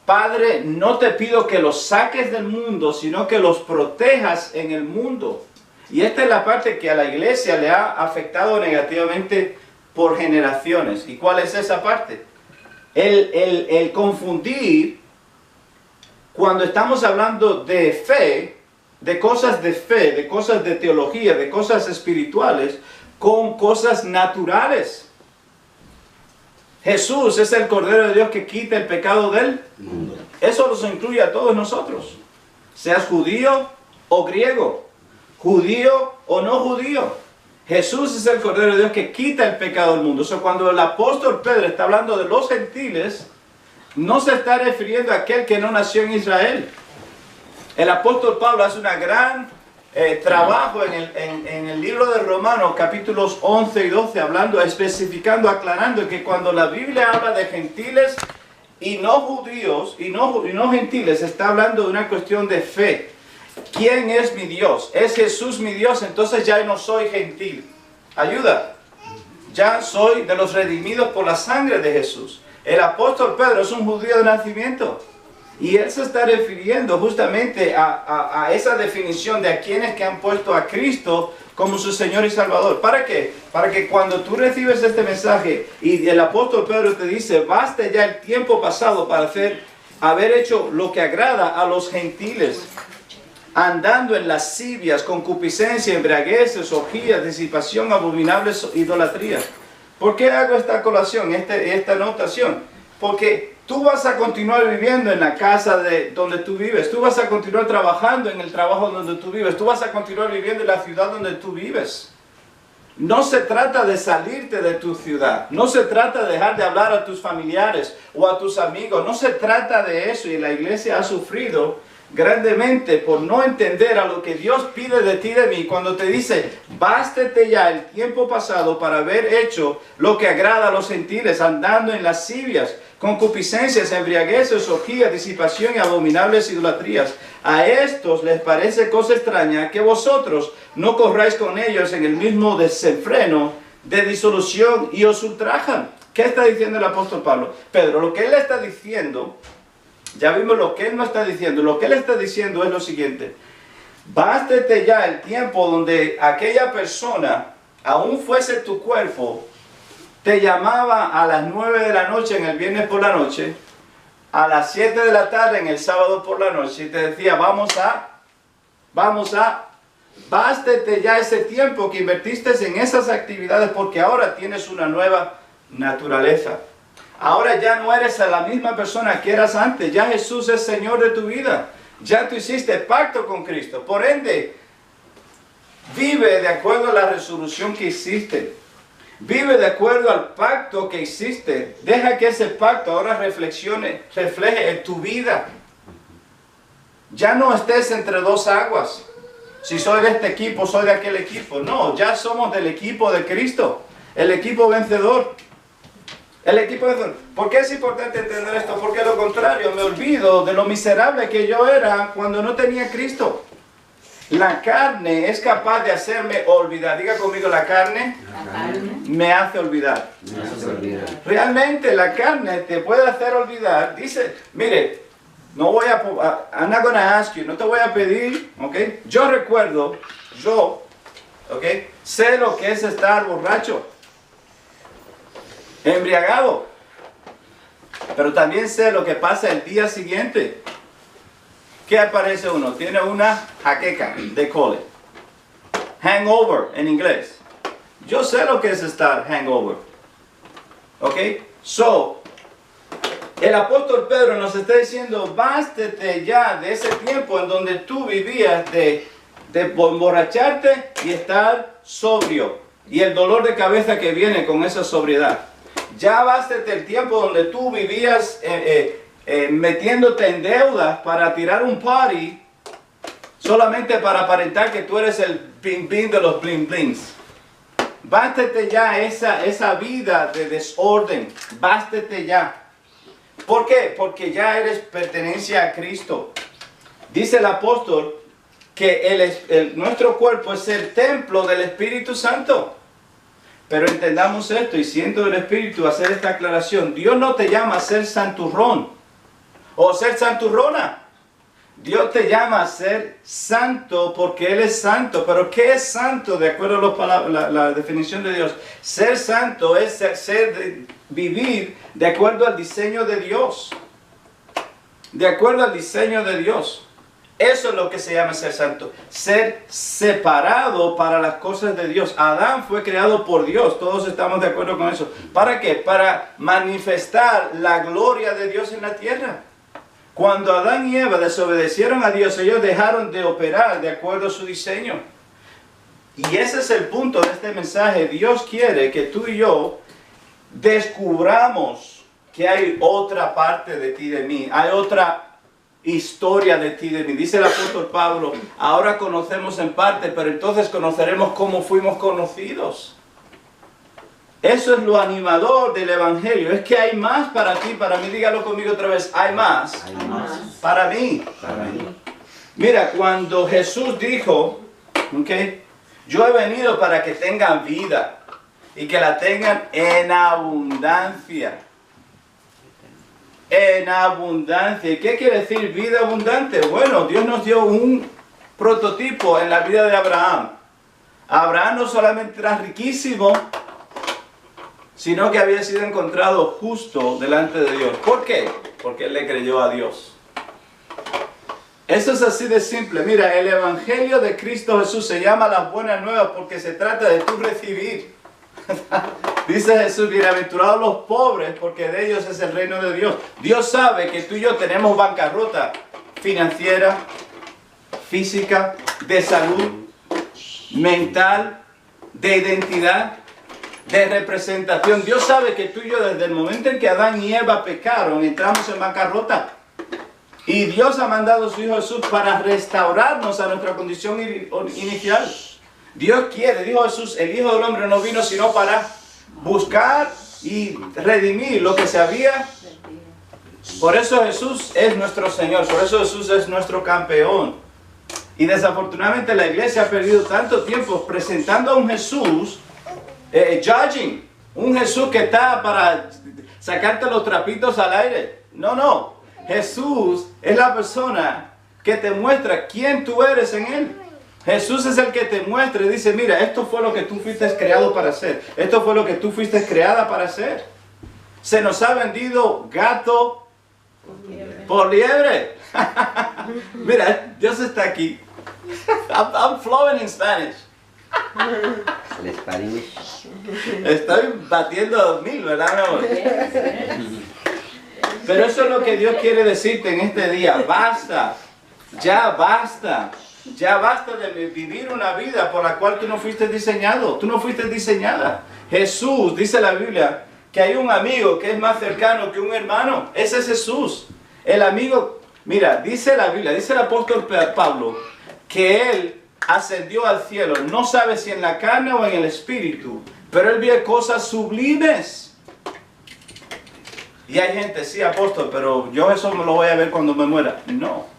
Padre, no te pido que los saques del mundo, sino que los protejas en el mundo. Y esta es la parte que a la iglesia le ha afectado negativamente por generaciones. ¿Y cuál es esa parte? El confundir cuando estamos hablando de fe, de cosas de teología, de cosas espirituales, con cosas naturales. Jesús es el Cordero de Dios que quita el pecado del mundo. Eso nos incluye a todos nosotros. Seas judío o griego, judío o no judío. Jesús es el Cordero de Dios que quita el pecado del mundo. O sea, cuando el apóstol Pedro está hablando de los gentiles, no se está refiriendo a aquel que no nació en Israel. El apóstol Pablo hace un gran trabajo en el libro de Romanos, capítulos 11 y 12, hablando, especificando, aclarando que cuando la Biblia habla de gentiles y no judíos y no gentiles, está hablando de una cuestión de fe. ¿Quién es mi Dios? ¿Es Jesús mi Dios? Entonces ya no soy gentil. Ayuda. Ya soy de los redimidos por la sangre de Jesús. El apóstol Pedro es un judío de nacimiento. Y él se está refiriendo justamente a esa definición de a quienes que han puesto a Cristo como su Señor y Salvador. ¿Para qué? Para que cuando tú recibes este mensaje y el apóstol Pedro te dice, basta ya el tiempo pasado para haber hecho lo que agrada a los gentiles, andando en lascivias, concupiscencia, embriagueces, orgías, disipación, abominables idolatrías. ¿Por qué hago esta colación, esta anotación? Porque tú vas a continuar viviendo en la casa donde tú vives. Tú vas a continuar trabajando en el trabajo donde tú vives. Tú vas a continuar viviendo en la ciudad donde tú vives. No se trata de salirte de tu ciudad. No se trata de dejar de hablar a tus familiares o a tus amigos. No se trata de eso. Y la iglesia ha sufrido grandemente por no entender a lo que Dios pide de ti y de mí cuando te dice, bástete ya el tiempo pasado para haber hecho lo que agrada a los gentiles, andando en lascivias, concupiscencias, embriagueces, orgías, disipación y abominables idolatrías. A estos les parece cosa extraña que vosotros no corráis con ellos en el mismo desenfreno de disolución y os ultrajan. ¿Qué está diciendo el apóstol Pablo? Pedro, lo que él está diciendo, ya vimos lo que él no está diciendo. Lo que él está diciendo es lo siguiente. Bástete ya el tiempo donde aquella persona, aún fuese tu cuerpo, te llamaba a las 9 de la noche en el viernes por la noche, a las 7 de la tarde en el sábado por la noche, y te decía, bástete ya ese tiempo que invertiste en esas actividades, porque ahora tienes una nueva naturaleza. Ahora ya no eres la misma persona que eras antes. Ya Jesús es Señor de tu vida. Ya tú hiciste pacto con Cristo. Por ende, vive de acuerdo a la resolución que hiciste. Vive de acuerdo al pacto que hiciste. Deja que ese pacto ahora refleje en tu vida. Ya no estés entre dos aguas. Si soy de este equipo, soy de aquel equipo. No, ya somos del equipo de Cristo. El equipo vencedor. ¿Por qué es importante entender esto? Porque lo contrario, me olvido de lo miserable que yo era cuando no tenía Cristo. La carne es capaz de hacerme olvidar. Diga conmigo, la carne me hace olvidar. Realmente la carne te puede hacer olvidar. Dice, mire, I'm not going to ask you, no te voy a pedir, ¿ok? Yo recuerdo, ¿ok? Sé lo que es estar borracho, embriagado, pero también sé lo que pasa el día siguiente. ¿Qué aparece uno? Tiene una jaqueca, they call it. Hangover en inglés. Yo sé lo que es estar hangover. ¿Ok? So, el apóstol Pedro nos está diciendo, bástete ya de ese tiempo en donde tú vivías de emborracharte y estar sobrio. Y el dolor de cabeza que viene con esa sobriedad. Ya bástete el tiempo donde tú vivías metiéndote en deudas para tirar un party solamente para aparentar que tú eres el bling bling de los bling blings. Bástete ya esa vida de desorden. Bástete ya. ¿Por qué? Porque ya eres pertenencia a Cristo. Dice el apóstol que nuestro cuerpo es el templo del Espíritu Santo. Pero entendamos esto y siento del Espíritu hacer esta aclaración. Dios no te llama a ser santurrón o ser santurrona. Dios te llama a ser santo porque Él es santo. Pero ¿qué es santo? De acuerdo a la definición de Dios. Ser santo es vivir de acuerdo al diseño de Dios. de acuerdo al diseño de Dios. Eso es lo que se llama ser santo, ser separado para las cosas de Dios. Adán fue creado por Dios, todos estamos de acuerdo con eso. ¿Para qué? Para manifestar la gloria de Dios en la tierra. Cuando Adán y Eva desobedecieron a Dios, ellos dejaron de operar de acuerdo a su diseño. Y ese es el punto de este mensaje. Dios quiere que tú y yo descubramos que hay otra parte de ti, de mí. Hay otra historia de ti, de mí. Dice el apóstol Pablo, ahora conocemos en parte, pero entonces conoceremos cómo fuimos conocidos. Eso es lo animador del Evangelio. Es que hay más para ti, para mí. Dígalo conmigo otra vez. Hay más. Hay más. Para mí. Para mí. Mira, cuando Jesús dijo, yo he venido para que tengan vida y que la tengan en abundancia. En abundancia. ¿Qué quiere decir vida abundante? Bueno, Dios nos dio un prototipo en la vida de Abraham. Abraham no solamente era riquísimo, sino que había sido encontrado justo delante de Dios. ¿Por qué? Porque él le creyó a Dios. Eso es así de simple. Mira, el Evangelio de Cristo Jesús se llama las buenas nuevas porque se trata de tú recibir. Dice Jesús, bienaventurados los pobres porque de ellos es el reino de Dios. Dios sabe que tú y yo tenemos bancarrota financiera, física, de salud, mental, de identidad, de representación. Dios sabe que tú y yo desde el momento en que Adán y Eva pecaron entramos en bancarrota. Y Dios ha mandado a su Hijo Jesús para restaurarnos a nuestra condición inicial. Dios quiere, dijo Jesús, el Hijo del Hombre no vino sino para buscar y redimir lo que se había. Por eso Jesús es nuestro Señor, por eso Jesús es nuestro campeón. Y desafortunadamente la iglesia ha perdido tanto tiempo presentando a un Jesús, judging, un Jesús que está para sacarte los trapitos al aire. No, no, Jesús es la persona que te muestra quién tú eres en Él. Jesús es el que te muestra y dice, mira, esto fue lo que tú fuiste creado para hacer. Esto fue lo que tú fuiste creada para hacer. Se nos ha vendido gato por liebre. Mira, Dios está aquí. I'm flowing in Spanish. El Spanish. Estoy batiendo 2000, ¿verdad, mi amor? Pero eso es lo que Dios quiere decirte en este día. Basta. Ya basta. Ya basta de vivir una vida por la cual tú no fuiste diseñado. Tú no fuiste diseñada. Jesús, dice la Biblia, que hay un amigo que es más cercano que un hermano. Ese es Jesús. El amigo, mira, dice la Biblia, dice el apóstol Pablo, que él ascendió al cielo. No sabe si en la carne o en el espíritu, pero él vio cosas sublimes. Y hay gente, sí, apóstol, pero yo eso me lo voy a ver cuando me muera. No.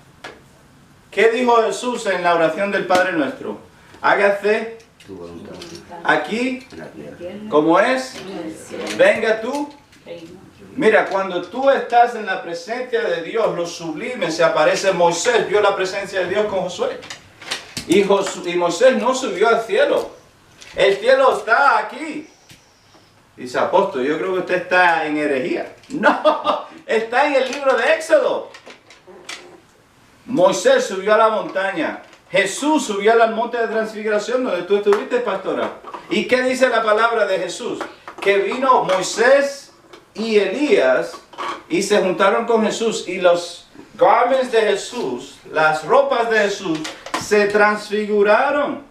¿Qué dijo Jesús en la oración del Padre Nuestro? Hágase Tu voluntad. aquí En la tierra. como es, venga tú. Mira, cuando tú estás en la presencia de Dios, lo sublime se aparece. Moisés vio la presencia de Dios con Josué. Y Moisés no subió al cielo. El cielo está aquí. Dice, apóstol, yo creo que usted está en herejía. No, está en el libro de Éxodo. Moisés subió a la montaña. Jesús subió al monte de transfiguración donde tú estuviste, pastora. ¿Y qué dice la palabra de Jesús? Que vino Moisés y Elías y se juntaron con Jesús. Y los garments de Jesús, las ropas de Jesús, se transfiguraron.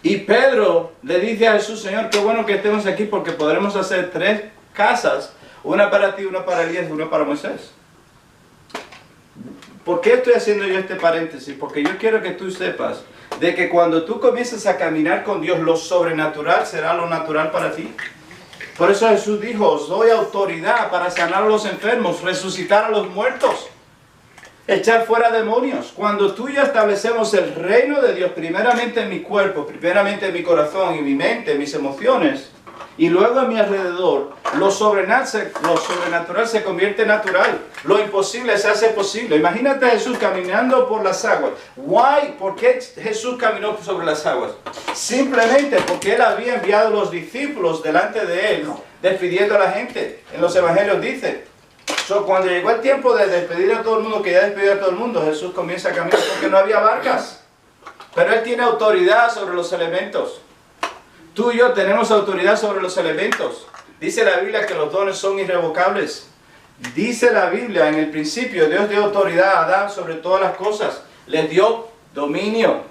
Y Pedro le dice a Jesús, Señor, qué bueno que estemos aquí porque podremos hacer 3 casas. Una para ti, una para Elías y una para Moisés. ¿Por qué estoy haciendo yo este paréntesis? Porque yo quiero que tú sepas de que cuando tú comiences a caminar con Dios, lo sobrenatural será lo natural para ti. Por eso Jesús dijo, os doy autoridad para sanar a los enfermos, resucitar a los muertos, echar fuera demonios. Cuando tú y yo establecemos el reino de Dios, primeramente en mi cuerpo, primeramente en mi corazón, en mi mente, en mis emociones, y luego a mi alrededor, lo sobrenatural se convierte en natural. Lo imposible se hace posible. Imagínate a Jesús caminando por las aguas. Why? ¿Por qué Jesús caminó sobre las aguas? Simplemente porque Él había enviado a los discípulos delante de Él, despidiendo a la gente. En los evangelios dice. So, cuando llegó el tiempo de despedir a todo el mundo, que ya despidió a todo el mundo, Jesús comienza a caminar porque no había barcas. Pero Él tiene autoridad sobre los elementos. Tú y yo tenemos autoridad sobre los elementos. Dice la Biblia que los dones son irrevocables. Dice la Biblia, en el principio, Dios dio autoridad a Adán sobre todas las cosas. Les dio dominio.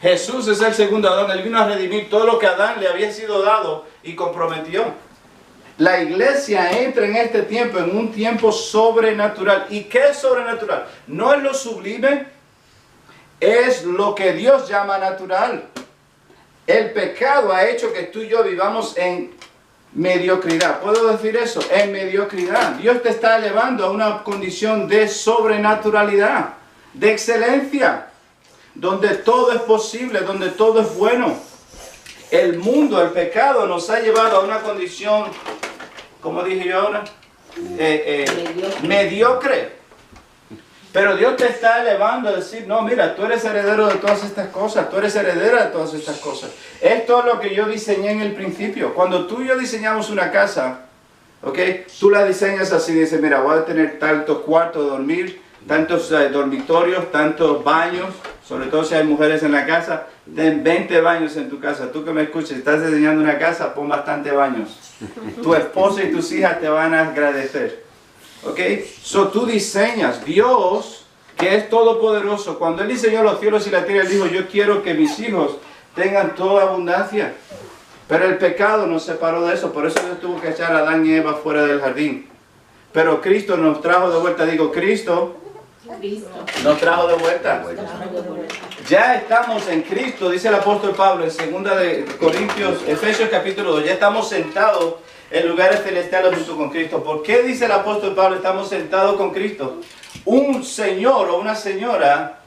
Jesús es el segundo Adán. Él vino a redimir todo lo que a Adán le había sido dado y comprometió. La iglesia entra en este tiempo, en un tiempo sobrenatural. ¿Y qué es sobrenatural? No es lo sublime, es lo que Dios llama natural. El pecado ha hecho que tú y yo vivamos en mediocridad. ¿Puedo decir eso? En mediocridad. Dios te está elevando a una condición de sobrenaturalidad, de excelencia, donde todo es posible, donde todo es bueno. El mundo, el pecado nos ha llevado a una condición, como dije yo ahora, mediocre. Pero Dios te está elevando a decir, no, mira, tú eres heredero de todas estas cosas, tú eres heredera de todas estas cosas. Esto es lo que yo diseñé en el principio. Cuando tú y yo diseñamos una casa, ¿ok? Tú la diseñas así, dices, mira, voy a tener tantos cuartos de dormir, tantos dormitorios, tantos baños, sobre todo si hay mujeres en la casa, ten 20 baños en tu casa. Tú que me escuches, estás diseñando una casa, pon bastante baños. Tu esposo y tus hijas te van a agradecer. ¿Ok? So tú diseñas. Dios, que es todopoderoso, cuando Él diseñó los cielos y la tierra, Él dijo, yo quiero que mis hijos tengan toda abundancia. Pero el pecado nos separó de eso. Por eso Dios tuvo que echar a Adán y Eva fuera del jardín. Pero Cristo nos trajo de vuelta. Digo, Cristo nos trajo de vuelta. Ya estamos en Cristo, dice el apóstol Pablo en 2 de Corintios, Efesios capítulo 2. Ya estamos sentados en lugares celestiales junto con Cristo. ¿Por qué dice el apóstol Pablo estamos sentados con Cristo? Un señor o una señora,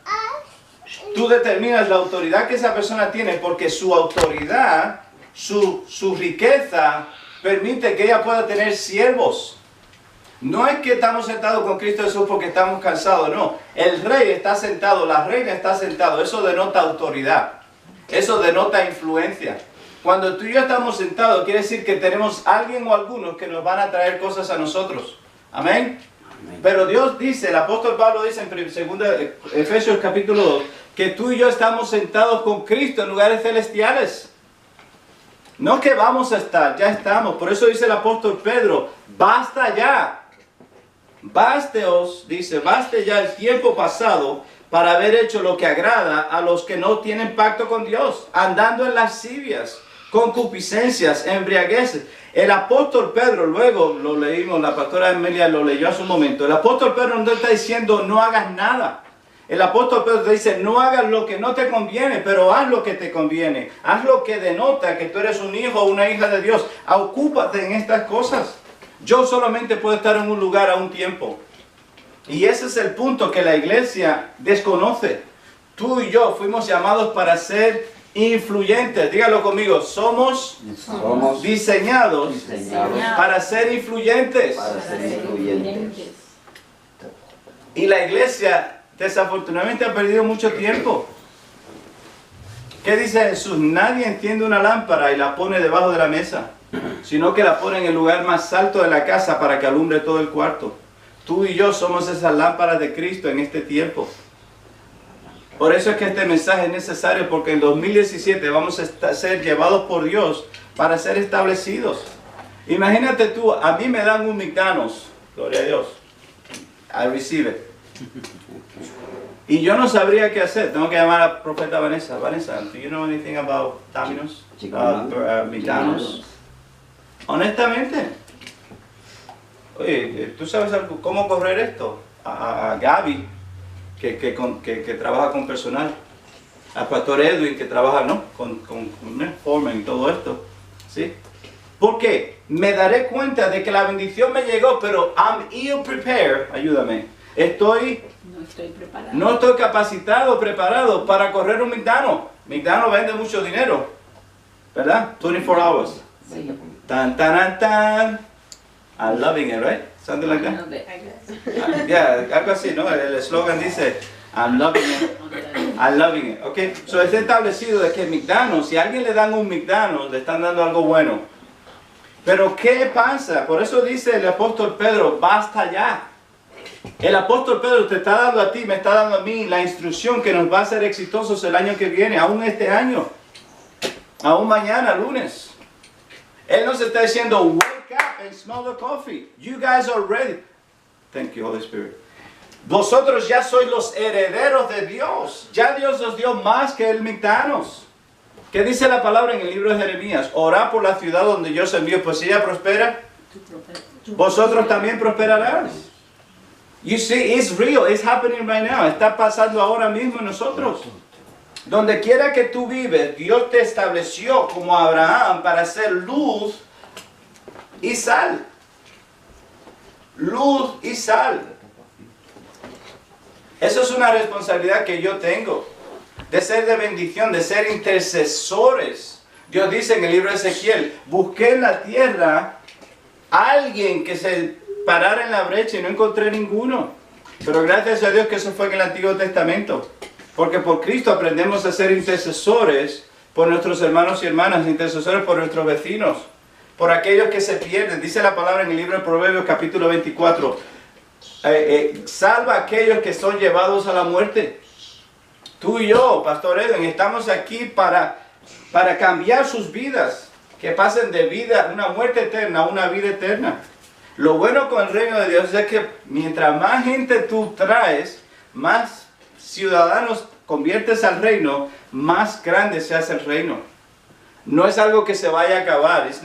tú determinas la autoridad que esa persona tiene porque su autoridad, su riqueza permite que ella pueda tener siervos. No es que estamos sentados con Cristo Jesús porque estamos cansados, no. El rey está sentado, la reina está sentado. Eso denota autoridad. Eso denota influencia. Cuando tú y yo estamos sentados, quiere decir que tenemos alguien o algunos que nos van a traer cosas a nosotros. Amén. Amén. Pero Dios dice, el apóstol Pablo dice en 2 Efesios capítulo 2, que tú y yo estamos sentados con Cristo en lugares celestiales. No que vamos a estar, ya estamos. Por eso dice el apóstol Pedro, basta ya. Básteos, dice, baste ya el tiempo pasado para haber hecho lo que agrada a los que no tienen pacto con Dios, andando en lascivias, concupiscencias, embriagueces. El apóstol Pedro, luego lo leímos, la pastora Amelia lo leyó hace un momento, el apóstol Pedro no está diciendo no hagas nada. El apóstol Pedro te dice no hagas lo que no te conviene, pero haz lo que te conviene. Haz lo que denota que tú eres un hijo o una hija de Dios. Ocúpate en estas cosas. Yo solamente puedo estar en un lugar a un tiempo. Y ese es el punto que la iglesia desconoce. Tú y yo fuimos llamados para ser influyentes. Dígalo conmigo. Somos diseñados para ser influyentes. Y la iglesia desafortunadamente ha perdido mucho tiempo. ¿Qué dice Jesús? Nadie enciende una lámpara y la pone debajo de la mesa, sino que la pone en el lugar más alto de la casa para que alumbre todo el cuarto. Tú y yo somos esas lámparas de Cristo en este tiempo. Por eso es que este mensaje es necesario, porque en 2017 vamos a ser llevados por Dios para ser establecidos. Imagínate tú, a mí me dan un McDonald's, gloria a Dios, I receive it. Y yo no sabría qué hacer. Tengo que llamar a la profeta Vanessa. Vanessa, do you know anything about Domino's? McDonald's. Honestamente. Oye, ¿tú sabes algo, cómo correr esto? A Gaby, que trabaja con personal. Al pastor Edwin, que trabaja con Foreman y todo esto. ¿Sí? ¿Por qué? Me daré cuenta de que la bendición me llegó, pero I'm ill prepared. Ayúdame. No estoy capacitado, preparado para correr un McDonald's. McDonald's vende mucho dinero, ¿verdad? 24 hours. Sí. Tan, tan, tan. I'm loving it, right? Something like that. Yeah, algo así, ¿no? El eslogan dice, I'm loving it. I'm loving it. Okay. So es establecido de que McDonald's, si a alguien le dan un McDonald's, le están dando algo bueno. Pero ¿qué pasa? Por eso dice el apóstol Pedro, basta ya. El apóstol Pedro te está dando a ti, me está dando a mí la instrucción que nos va a hacer exitosos el año que viene, aún este año, aún mañana, lunes. Él nos está diciendo, wake up and smell the coffee. You guys are ready. Thank you, Holy Spirit. Vosotros ya sois los herederos de Dios. Ya Dios nos dio más que ermitaños. ¿Qué dice la palabra en el libro de Jeremías? Orad por la ciudad donde yo os envío, pues si ella prospera, vosotros también prosperarán. You see, it's real, it's happening right now. Está pasando ahora mismo en nosotros. Donde quiera que tú vives, Dios te estableció como Abraham para ser luz y sal. Luz y sal. Eso es una responsabilidad que yo tengo. De ser de bendición, de ser intercesores. Dios dice en el libro de Ezequiel, busqué en la tierra a alguien que se parara en la brecha y no encontré ninguno. Pero gracias a Dios que eso fue en el Antiguo Testamento. Porque por Cristo aprendemos a ser intercesores por nuestros hermanos y hermanas, intercesores por nuestros vecinos, por aquellos que se pierden. Dice la palabra en el libro de Proverbios capítulo 24, salva a aquellos que son llevados a la muerte. Tú y yo, Pastor Edwin, estamos aquí para cambiar sus vidas, que pasen de vida, una muerte eterna a una vida eterna. Lo bueno con el reino de Dios es que mientras más gente tú traes, más ciudadanos conviertes al reino, más grande se hace el reino. No es algo que se vaya a acabar. Es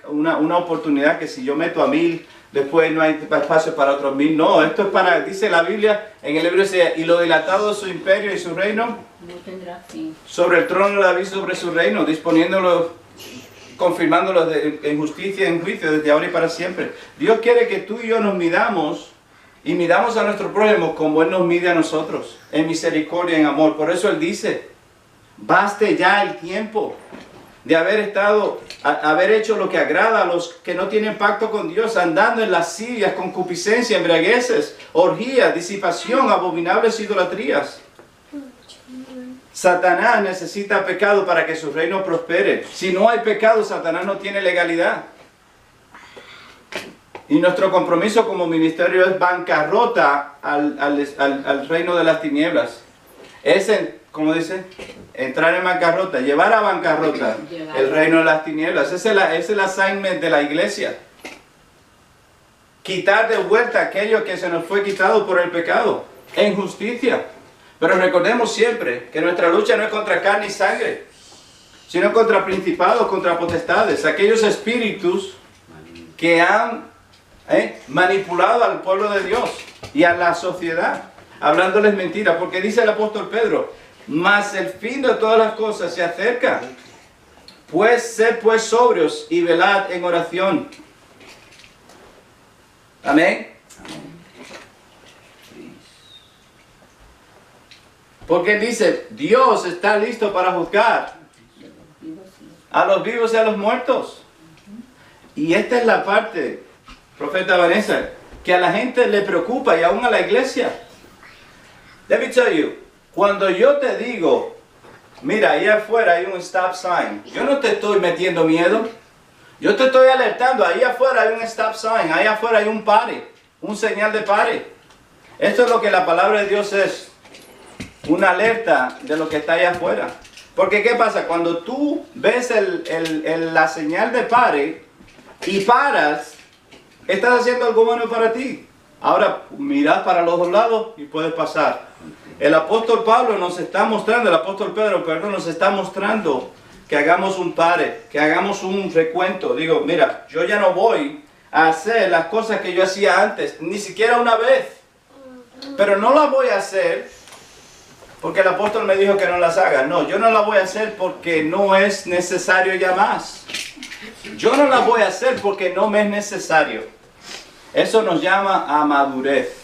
una oportunidad que si yo meto a 1000, después no hay espacio para otros 1000. No, esto es para, dice la Biblia en el libro dice, y lo dilatado de su imperio y su reino, no tendrá fin. Sobre el trono de David, sobre su reino, disponiéndolo, confirmándolo en justicia y en juicio desde ahora y para siempre. Dios quiere que tú y yo nos midamos y midamos a nuestro prójimo como Él nos mide a nosotros, en misericordia y en amor. Por eso Él dice, baste ya el tiempo de haber hecho lo que agrada a los que no tienen pacto con Dios, andando en lascivias, concupiscencia, embriagueces, orgías, disipación, abominables idolatrías. Satanás necesita pecado para que su reino prospere. Si no hay pecado, Satanás no tiene legalidad. Y nuestro compromiso como ministerio es bancarrota al reino de las tinieblas. Es, como dice, entrar en bancarrota, llevar a bancarrota el reino de las tinieblas. Ese es el assignment de la iglesia. Quitar de vuelta aquello que se nos fue quitado por el pecado, en justicia. Pero recordemos siempre que nuestra lucha no es contra carne y sangre, sino contra principados, contra potestades, aquellos espíritus que han manipulado al pueblo de Dios y a la sociedad, hablándoles mentiras, porque dice el apóstol Pedro, mas el fin de todas las cosas se acerca, pues sed pues sobrios y velad en oración. Amén. Porque dice, Dios está listo para juzgar a los vivos y a los muertos. Y esta es la parte, profeta Vanessa, que a la gente le preocupa y aún a la iglesia. Let me tell you, cuando yo te digo, mira, ahí afuera hay un stop sign, yo no te estoy metiendo miedo, yo te estoy alertando, ahí afuera hay un stop sign, ahí afuera hay un pare, un señal de pare. Esto es lo que la palabra de Dios es, una alerta de lo que está allá afuera. Porque ¿qué pasa? Cuando tú ves la señal de pare y paras, estás haciendo algo bueno para ti. Ahora mirad para los dos lados y puedes pasar. El apóstol Pablo nos está mostrando, el apóstol Pedro, perdón, nos está mostrando que hagamos un pare, que hagamos un recuento. Digo, mira, yo ya no voy a hacer las cosas que yo hacía antes, ni siquiera una vez. Pero no las voy a hacer porque el apóstol me dijo que no las haga. No, yo no las voy a hacer porque no es necesario ya más. Yo no las voy a hacer porque no me es necesario. Eso nos llama a madurez.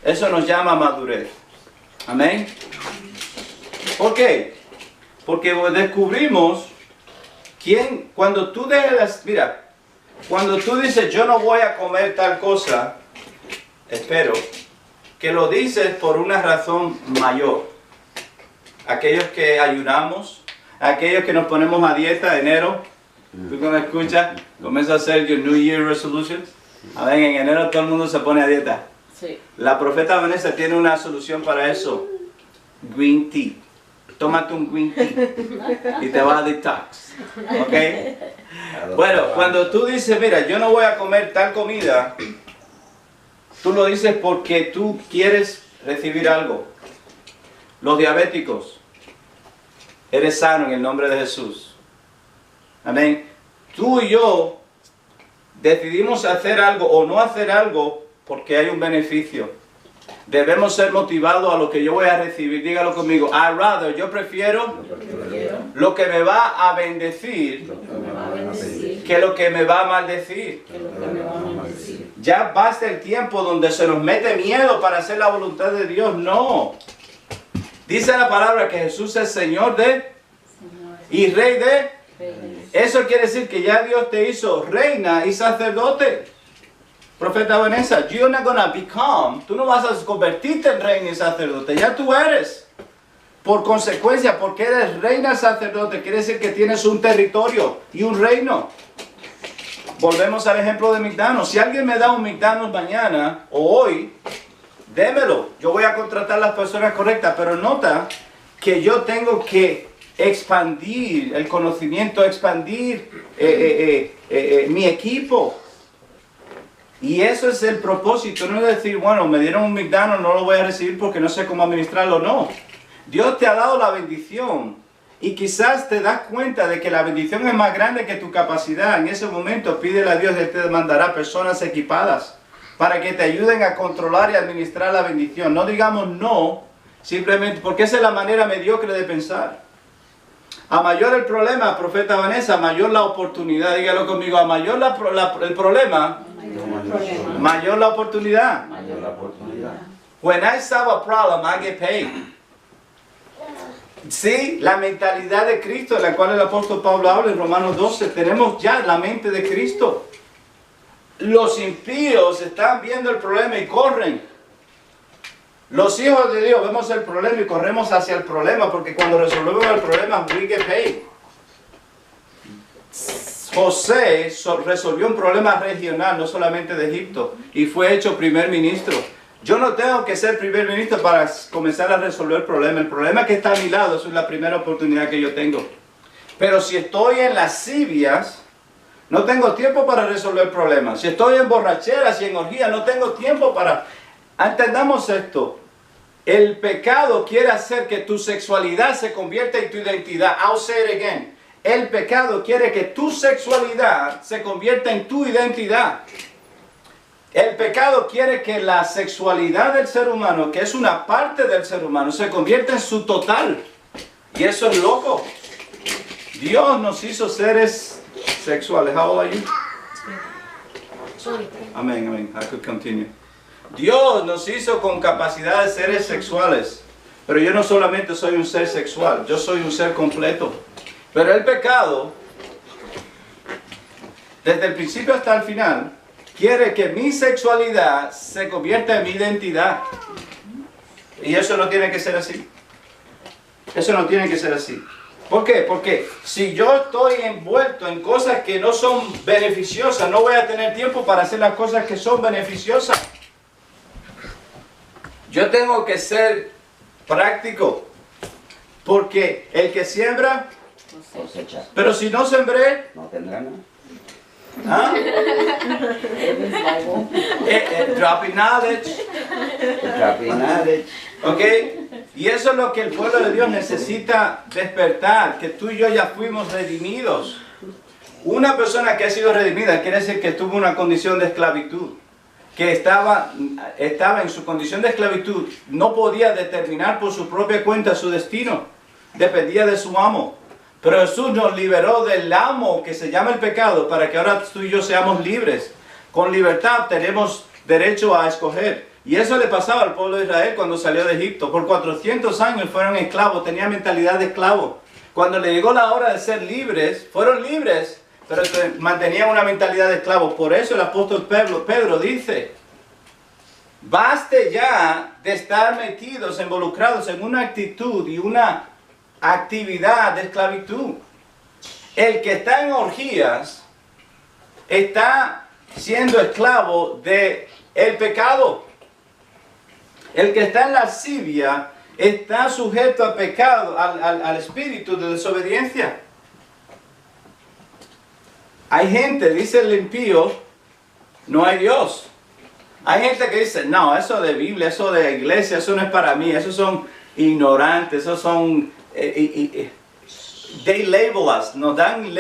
Eso nos llama a madurez. Amén. ¿Por qué? Porque descubrimos cuando tú dejas, mira, cuando tú dices yo no voy a comer tal cosa, espero que lo dices por una razón mayor. Aquellos que ayunamos, aquellos que nos ponemos a dieta de enero, Tú cuando escuchas, comienzas a hacer your New Year resolutions. A ver, en enero todo el mundo se pone a dieta. Sí. La profeta Vanessa tiene una solución para eso. Green tea. Tómate un green tea y te va a detox. ¿Ok? Bueno, cuando tú dices, mira, yo no voy a comer tal comida, tú lo dices porque tú quieres recibir algo. Los diabéticos, eres sano en el nombre de Jesús. Amén. Tú y yo decidimos hacer algo o no hacer algo porque hay un beneficio. Debemos ser motivados a lo que yo voy a recibir. Dígalo conmigo. I rather, yo prefiero lo que me va a bendecir que lo que me va a maldecir. Ya basta el tiempo donde se nos mete miedo para hacer la voluntad de Dios. No. Dice la palabra que Jesús es Señor de y Rey de. Eso quiere decir que ya Dios te hizo reina y sacerdote. Profeta Vanessa, you're not gonna become, tú no vas a convertirte en reina y sacerdote, ya tú eres. Por consecuencia, porque eres reina y sacerdote, quiere decir que tienes un territorio y un reino. Volvemos al ejemplo de McDonald's. Si alguien me da un McDonald's mañana o hoy, démelo. Yo voy a contratar a las personas correctas, pero nota que yo tengo que expandir el conocimiento, expandir mi equipo. Y eso es el propósito, no es decir, bueno, me dieron un McDonald's, no lo voy a recibir porque no sé cómo administrarlo, no. Dios te ha dado la bendición y quizás te das cuenta de que la bendición es más grande que tu capacidad. En ese momento pídele a Dios y Él te mandará personas equipadas para que te ayuden a controlar y administrar la bendición. No digamos no, simplemente porque esa es la manera mediocre de pensar. A mayor el problema, profeta Vanessa, a mayor la oportunidad. Dígalo conmigo, a mayor el problema, mayor la oportunidad. When I solve a problem, I get paid. Sí, la mentalidad de Cristo, de la cual el apóstol Pablo habla en Romanos 12, tenemos ya la mente de Cristo. Los impíos están viendo el problema y corren. Los hijos de Dios vemos el problema y corremos hacia el problema, porque cuando resolvemos el problema, we get paid. José resolvió un problema regional, no solamente de Egipto, y fue hecho primer ministro. Yo no tengo que ser primer ministro para comenzar a resolver el problema. El problema que está a mi lado, esa es la primera oportunidad que yo tengo. Pero si estoy en lascivias, no tengo tiempo para resolver problemas. Si estoy en borracheras y en orgías, no tengo tiempo para... Entendamos esto. El pecado quiere hacer que tu sexualidad se convierta en tu identidad. I'll say it again. El pecado quiere que tu sexualidad se convierta en tu identidad. El pecado quiere que la sexualidad del ser humano, que es una parte del ser humano, se convierta en su total. Y eso es loco. Dios nos hizo seres sexuales. How old are you? Amén, amén. I could continue. Dios nos hizo con capacidad de seres sexuales. Pero yo no solamente soy un ser sexual, yo soy un ser completo. Pero el pecado, desde el principio hasta el final, quiere que mi sexualidad se convierta en mi identidad. Y eso no tiene que ser así. Eso no tiene que ser así. ¿Por qué? Porque si yo estoy envuelto en cosas que no son beneficiosas, no voy a tener tiempo para hacer las cosas que son beneficiosas. Yo tengo que ser práctico. Porque el que siembra, Cosecha. pero si no sembré, No tendrá nada. ¿ah? Dropping knowledge. ¿Ok? Y eso es lo que el pueblo de Dios necesita despertar, que tú y yo ya fuimos redimidos. Una persona que ha sido redimida quiere decir que tuvo una condición de esclavitud, que estaba en su condición de esclavitud, no podía determinar por su propia cuenta su destino, dependía de su amo. Pero Jesús nos liberó del amo que se llama el pecado para que ahora tú y yo seamos libres. Con libertad tenemos derecho a escoger. Y eso le pasaba al pueblo de Israel cuando salió de Egipto. Por 400 años fueron esclavos, tenían mentalidad de esclavo. Cuando le llegó la hora de ser libres, fueron libres, pero mantenían una mentalidad de esclavo. Por eso el apóstol Pedro dice, baste ya de estar metidos, involucrados en una actitud y una actividad de esclavitud. el que está en orgías está siendo esclavo de el pecado. El que está en lascivia está sujeto al pecado, al espíritu de desobediencia. Hay gente, dice el impío, no hay Dios. Hay gente que dice, no, eso de Biblia, eso de iglesia, eso no es para mí, esos son ignorantes, esos son... they label us, nos dan